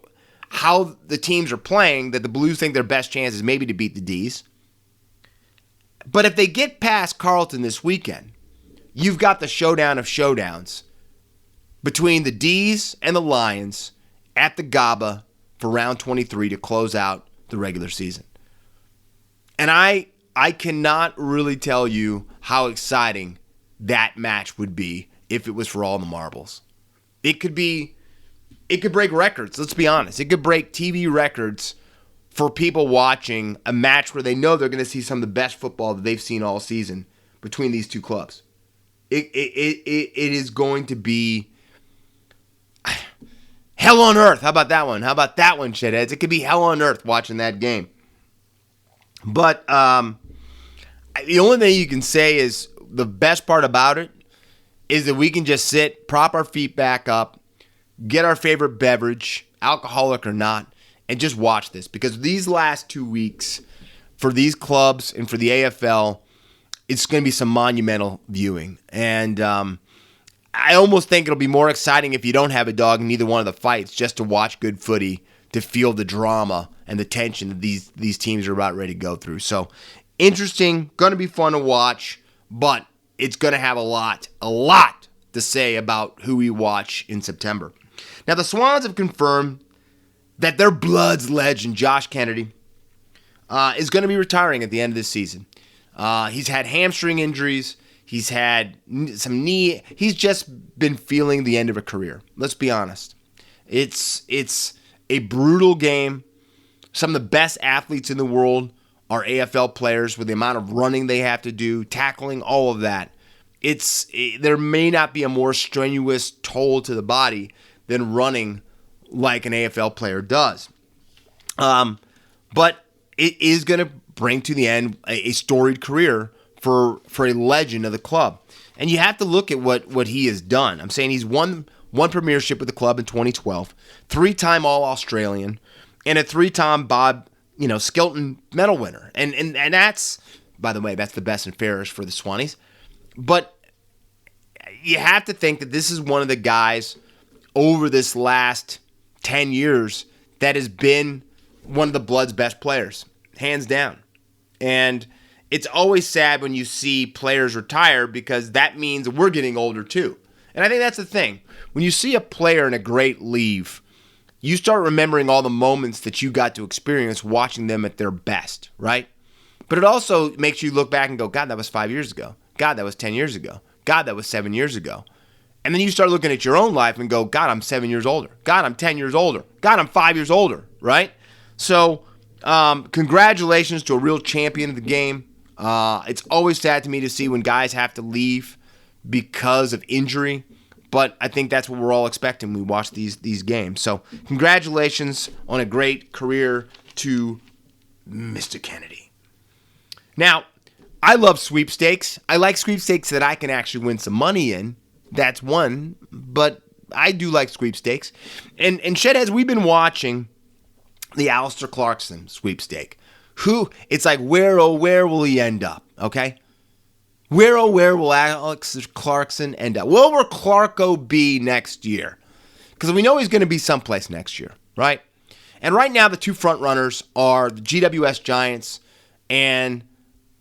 how the teams are playing, that the Blues think their best chance is maybe to beat the D's. But if they get past Carlton this weekend, you've got the showdown of showdowns between the D's and the Lions at the GABA for round 23 to close out the regular season. And I cannot really tell you how exciting that match would be if it was for all the marbles. It could break records, let's be honest. It could break TV records for people watching a match where they know they're going to see some of the best football that they've seen all season between these two clubs. It is going to be hell on earth. How about that one? How about that one, shitheads? It could be hell on earth watching that game. But the only thing you can say is the best part about it is that we can just sit, prop our feet back up, get our favorite beverage, alcoholic or not, and just watch this. Because these last 2 weeks for these clubs and for the AFL, it's going to be some monumental viewing. And I almost think it'll be more exciting if you don't have a dog in either one of the fights, just to watch good footy, to feel the drama and the tension that these teams are about ready to go through. So interesting, going to be fun to watch, but it's going to have a lot to say about who we watch in September. Now, the Swans have confirmed that their Bloods legend, Josh Kennedy, is going to be retiring at the end of this season. He's had hamstring injuries. He's had some knee. He's just been feeling the end of a career. Let's be honest. It's a brutal game. Some of the best athletes in the world are AFL players with the amount of running they have to do, tackling, all of that. There may not be a more strenuous toll to the body than running like an AFL player does. But it is going to bring to the end a storied career for a legend of the club. And you have to look at what he has done. I'm saying he's won one premiership with the club in 2012, 3-time All-Australian, and a 3-time Bob Skilton medal winner. And that's, by the way, that's the best and fairest for the Swannies. But you have to think that this is one of the guys over this last 10 years that has been one of the Blood's best players, hands down. And it's always sad when you see players retire, because that means we're getting older too. And I think that's the thing. When you see a player and a great leave, you start remembering all the moments that you got to experience watching them at their best, right? But it also makes you look back and go, God, that was 5 years ago. God, that was 10 years ago. God, that was 7 years ago. And then you start looking at your own life and go, God, I'm 7 years older. God, I'm 10 years older. God, I'm 5 years older, right? So congratulations to a real champion of the game. It's always sad to me to see when guys have to leave because of injury, but I think that's what we're all expecting when we watch these games. So congratulations on a great career to Mr. Kennedy. Now, I love sweepstakes. I like sweepstakes that I can actually win some money in. That's one, but I do like sweepstakes. And Shedheads, we've been watching the Alistair Clarkson sweepstake. It's like, where, oh, where will he end up, okay? Where, oh, where will Alex Clarkson end up? Where will Clarko be next year? Because we know he's going to be someplace next year, right? And right now, the two front runners are the GWS Giants and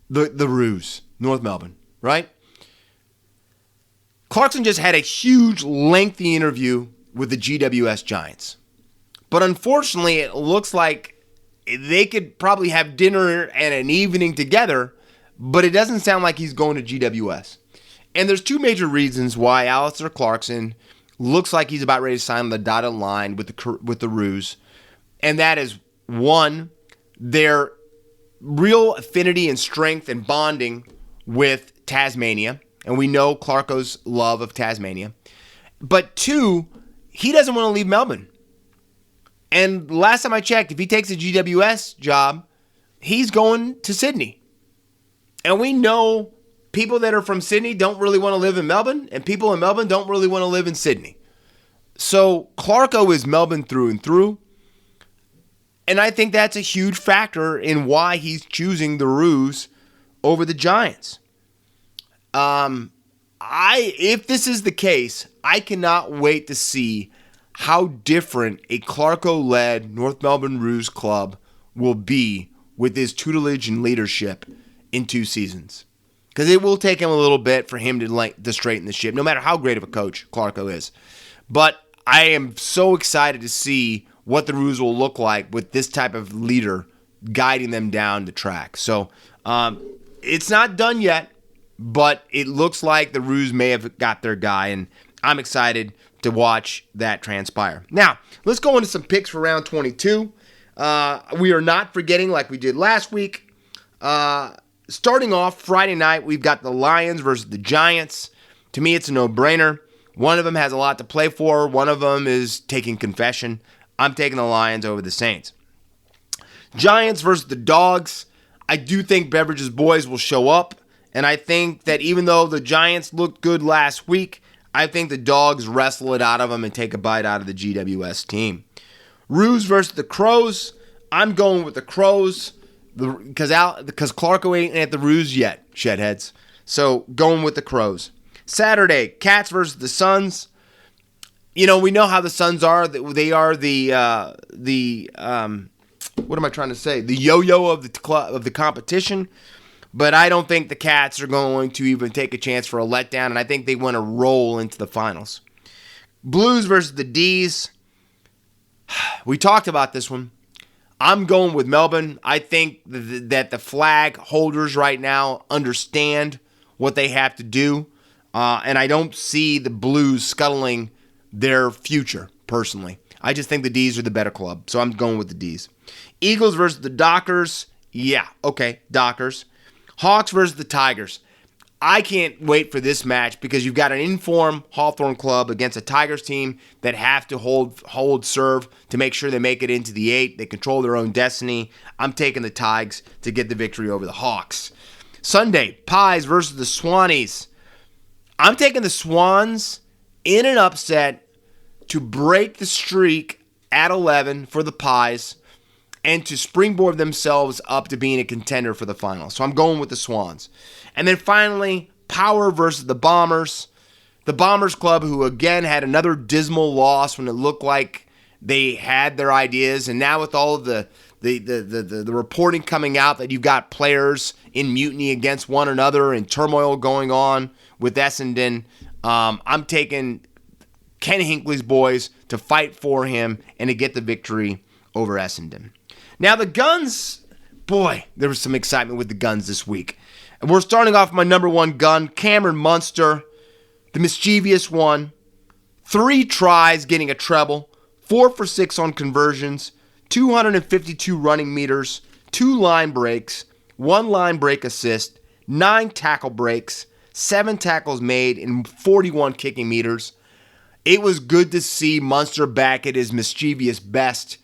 the Roos, North Melbourne, right? Clarkson just had a huge, lengthy interview with the GWS Giants. But unfortunately, it looks like they could probably have dinner and an evening together, but it doesn't sound like he's going to GWS. And there's two major reasons why Alistair Clarkson looks like he's about ready to sign on the dotted line with the Roos. And that is, one, their real affinity and strength and bonding with Tasmania. And we know Clarko's love of Tasmania. But two, he doesn't want to leave Melbourne. And last time I checked, if he takes a GWS job, he's going to Sydney. And we know people that are from Sydney don't really want to live in Melbourne, and people in Melbourne don't really want to live in Sydney. So Clarko is Melbourne through and through. And I think that's a huge factor in why he's choosing the Roos over the Giants. If this is the case, I cannot wait to see how different a Clarko-led North Melbourne Roos club will be with his tutelage and leadership in 2 seasons. Because it will take him a little bit for him to straighten the ship, no matter how great of a coach Clarko is. But I am so excited to see what the Roos will look like with this type of leader guiding them down the track. So it's not done yet, but it looks like the Roos may have got their guy, and I'm excited to watch that transpire. Now, let's go into some picks for round 22. We are not forgetting, like we did last week. Starting off Friday night, we've got the Lions versus the Giants. To me, it's a no-brainer. One of them has a lot to play for. One of them is taking confession. I'm taking the Lions over the Saints. Giants versus the Dogs. I do think Beveridge's boys will show up. And I think that even though the Giants looked good last week, I think the Dogs wrestle it out of them and take a bite out of the GWS team. Roos versus the Crows. I'm going with the Crows because Clarko ain't at the Roos yet, Shedheads. So going with the Crows. Saturday, Cats versus the Suns. You know, we know how the Suns are. They are the what am I trying to say? The yo-yo of the competition. But I don't think the Cats are going to even take a chance for a letdown, and I think they want to roll into the finals. Blues versus the D's. We talked about this one. I'm going with Melbourne. I think that the flag holders right now understand what they have to do, and I don't see the Blues scuttling their future, personally. I just think the D's are the better club, so I'm going with the D's. Eagles versus the Dockers. Yeah, okay, Dockers. Hawks versus the Tigers. I can't wait for this match because you've got an informed Hawthorn club against a Tigers team that have to hold serve to make sure they make it into the 8. They control their own destiny. I'm taking the Tigers to get the victory over the Hawks. Sunday, Pies versus the Swannies. I'm taking the Swans in an upset to break the streak at 11 for the Pies and to springboard themselves up to being a contender for the final. So I'm going with the Swans. And then finally, Power versus the Bombers. The Bombers Club, who again had another dismal loss when it looked like they had their ideas. And now with all of the reporting coming out that you've got players in mutiny against one another and turmoil going on with Essendon, I'm taking Ken Hinkley's boys to fight for him and to get the victory over Essendon. Now the Guns, boy, there was some excitement with the Guns this week. And we're starting off my number one gun, Cameron Munster, the mischievous one, 3 tries, getting a treble, 4 for 6 on conversions, 252 running meters, 2 line breaks, 1 line break assist, 9 tackle breaks, 7 tackles made, and 41 kicking meters. It was good to see Munster back at his mischievous best.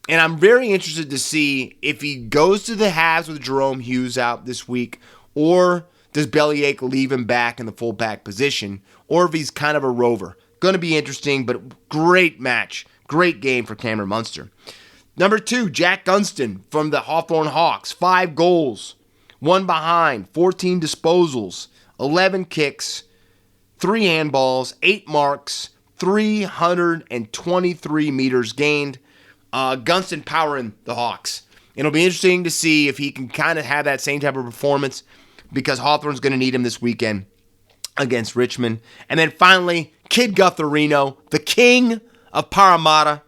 And I'm very interested to see if he goes to the halves with Jerome Hughes out this week, or does Bellyache leave him back in the fullback position, or if he's kind of a rover. Going to be interesting, but great match. Great game for Cameron Munster. Number 2, Jack Gunston from the Hawthorne Hawks. 5 goals, 1 behind, 14 disposals, 11 kicks, 3 handballs, 8 marks, 323 meters gained. Gunston powering the Hawks. It'll be interesting to see if he can kind of have that same type of performance, because Hawthorne's going to need him this weekend against Richmond. And then finally, Kid Gutherino, the king of Parramatta,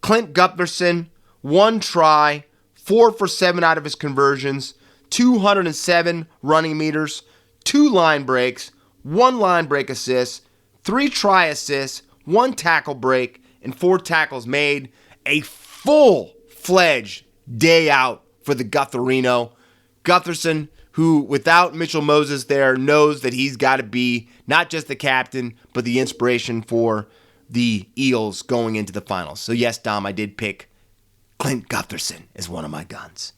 Clint Gutherson, 1 try, 4 for 7 out of his conversions, 207 running meters, 2 line breaks, 1 line break assist, 3 try assists, 1 tackle break, and 4 tackles made. A full-fledged day out for the Gutherino. Gutherson, who without Mitchell Moses there, knows that he's got to be not just the captain, but the inspiration for the Eels going into the finals. So yes, Dom, I did pick Clint Gutherson as one of my guns.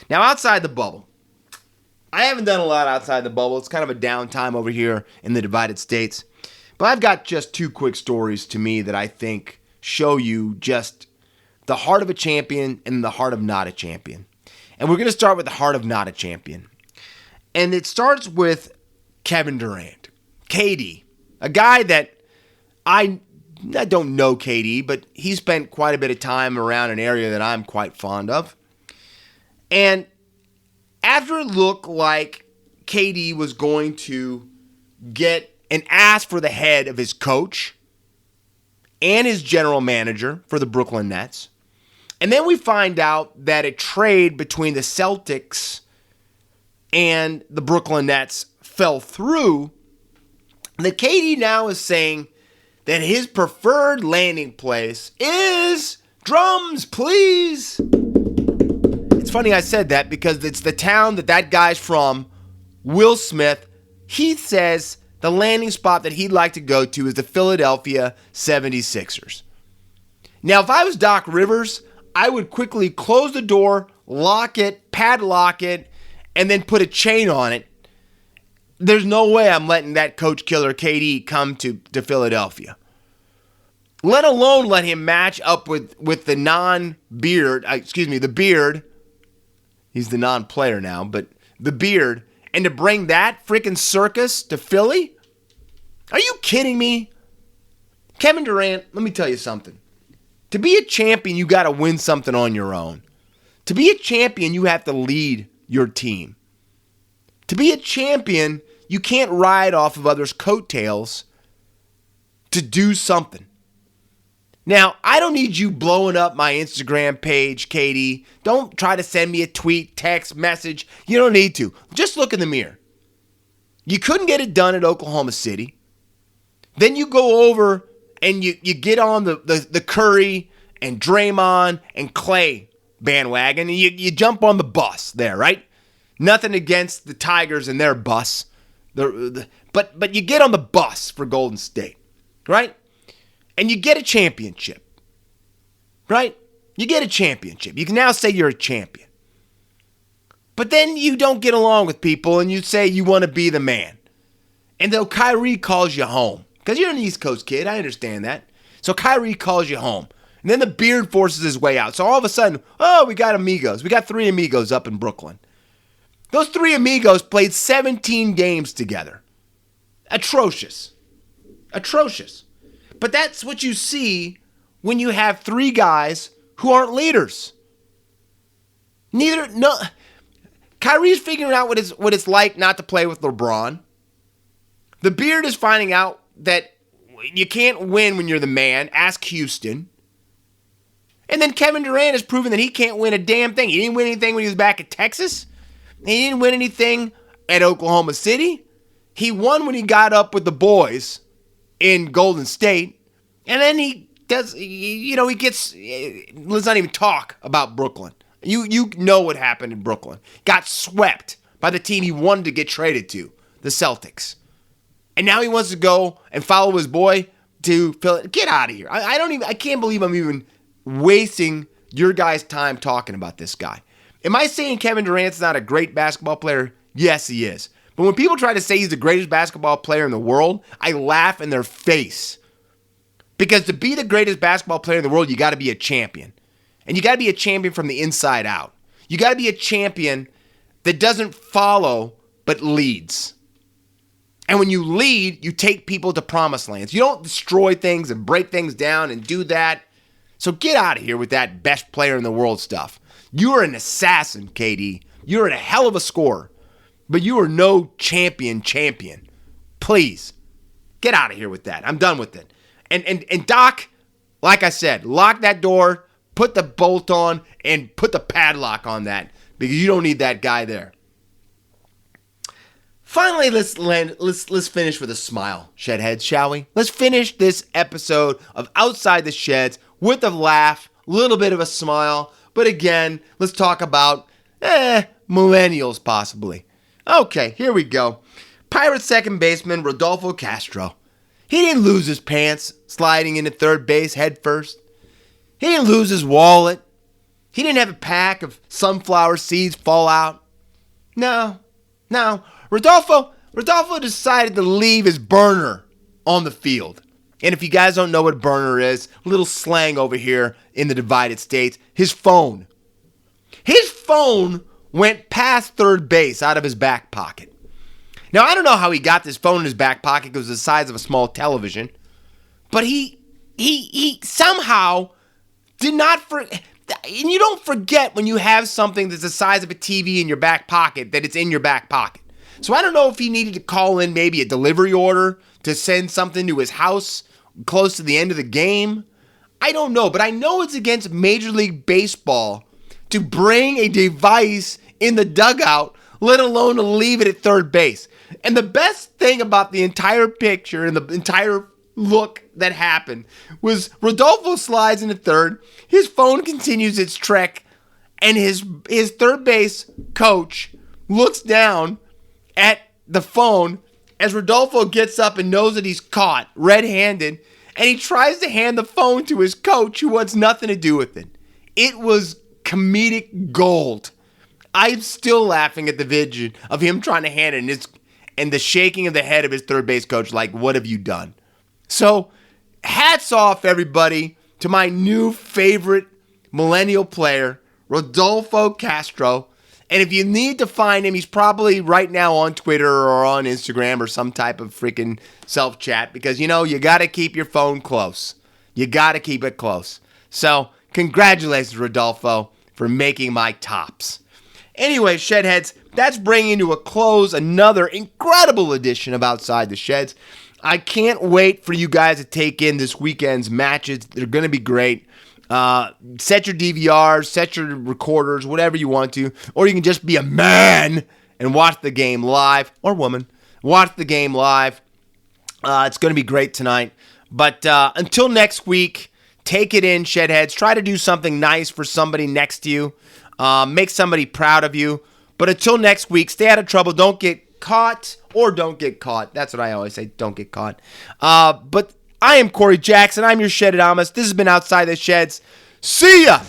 Now, outside the bubble, I haven't done a lot outside the bubble. It's kind of a downtime over here in the divided states. But I've got just 2 quick stories to me that I think show you just the heart of a champion and the heart of not a champion. And we're going to start with the heart of not a champion. And it starts with Kevin Durant, KD, a guy that I don't know KD, but he spent quite a bit of time around an area that I'm quite fond of. And after it looked like KD was going to get an ass for the head of his coach and his general manager for the Brooklyn Nets, and then we find out that a trade between the Celtics and the Brooklyn Nets fell through, that KD now is saying that his preferred landing place is, drums please. It's funny I said that because it's the town that guy's from, Will Smith. He says the landing spot that he'd like to go to is the Philadelphia 76ers. Now, if I was Doc Rivers, I would quickly close the door, lock it, padlock it, and then put a chain on it. There's no way I'm letting that coach killer KD come to Philadelphia. Let alone let him match up with the the beard. He's the non-player now, but the beard. And to bring that freaking circus to Philly? Are you kidding me? Kevin Durant, let me tell you something. To be a champion, you got to win something on your own. To be a champion, you have to lead your team. To be a champion, you can't ride off of others' coattails to do something. Now, I don't need you blowing up my Instagram page, Katie. Don't try to send me a tweet, text, message. You don't need to. Just look in the mirror. You couldn't get it done at Oklahoma City. Then you go over and you get on the Curry and Draymond and Clay bandwagon, and you jump on the bus there, right? Nothing against the Tigers and their bus. But you get on the bus for Golden State, right? And you get a championship, right? You get a championship. You can now say you're a champion. But then you don't get along with people and you say you want to be the man. And though Kyrie calls you home, because you're an East Coast kid, I understand that. So Kyrie calls you home. And then the beard forces his way out. So all of a sudden, we got amigos. We got 3 amigos up in Brooklyn. Those 3 amigos played 17 games together. Atrocious. But that's what you see when you have 3 guys who aren't leaders. Kyrie's figuring out what it's like not to play with LeBron. The beard is finding out that you can't win when you're the man. Ask Houston. And then Kevin Durant has proven that he can't win a damn thing. He didn't win anything when he was back at Texas. He didn't win anything at Oklahoma City. He won when he got up with the boys in Golden State. And then he does, let's not even talk about Brooklyn. You know what happened in Brooklyn. Got swept by the team he wanted to get traded to, the Celtics. And now he wants to go and follow his boy to Philly. Get out of here. I can't believe I'm even wasting your guys' time talking about this guy. Am I saying Kevin Durant's not a great basketball player? Yes, he is. But when people try to say he's the greatest basketball player in the world, I laugh in their face. Because to be the greatest basketball player in the world, you got to be a champion. And you got to be a champion from the inside out. You got to be a champion that doesn't follow but leads. And when you lead, you take people to promised lands. You don't destroy things and break things down and do that. So get out of here with that best player in the world stuff. You are an assassin, KD. You're a hell of a scorer. But you are no champion. Please, get out of here with that. I'm done with it. And Doc, like I said, lock that door, put the bolt on, and put the padlock on that. Because you don't need that guy there. Finally, let's finish with a smile, Shedheads, shall we? Let's finish this episode of Outside the Sheds with a laugh, a little bit of a smile. But again, let's talk about, millennials possibly. Okay, here we go. Pirates second baseman Rodolfo Castro. He didn't lose his pants sliding into third base head first. He didn't lose his wallet. He didn't have a pack of sunflower seeds fall out. No. Rodolfo decided to leave his burner on the field. And if you guys don't know what burner is, a little slang over here in the divided states, his phone. His phone went past third base out of his back pocket. Now, I don't know how he got this phone in his back pocket because it was the size of a small television. But he somehow did not forget. And you don't forget when you have something that's the size of a TV in your back pocket that it's in your back pocket. So I don't know if he needed to call in maybe a delivery order to send something to his house close to the end of the game. I don't know, but I know it's against Major League Baseball to bring a device in the dugout, let alone to leave it at third base. And the best thing about the entire picture and the entire look that happened was Rodolfo slides into third, his phone continues its trek, and his third base coach looks down at the phone as Rodolfo gets up and knows that he's caught red-handed, and he tries to hand the phone to his coach who wants nothing to do with it. It was comedic gold. I'm still laughing at the vision of him trying to hand it and the shaking of the head of his third base coach like, what have you done? So, hats off, everybody, to my new favorite millennial player, Rodolfo Castro. And if you need to find him, he's probably right now on Twitter or on Instagram or some type of freaking self-chat because, you got to keep your phone close. You got to keep it close. So, congratulations, Rodolfo, for making my tops. Anyway, Shedheads, that's bringing to a close another incredible edition of Outside the Sheds. I can't wait for you guys to take in this weekend's matches. They're going to be great. Set your DVRs, set your recorders, whatever you want to. Or you can just be a man and watch the game live. Or woman. Watch the game live. It's going to be great tonight. But until next week, take it in, Shedheads. Try to do something nice for somebody next to you. Make somebody proud of you. But until next week, stay out of trouble. Don't get caught or don't get caught. That's what I always say. Don't get caught. But I am Corey Jackson. I'm your Shedadamas. This has been Outside the Sheds. See ya!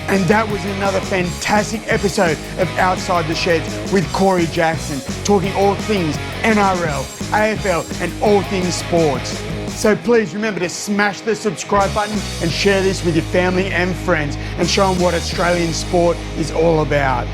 And that was another fantastic episode of Outside the Sheds with Corey Jackson, talking all things NRL, AFL, and all things sports. So please remember to smash the subscribe button and share this with your family and friends and show them what Australian sport is all about.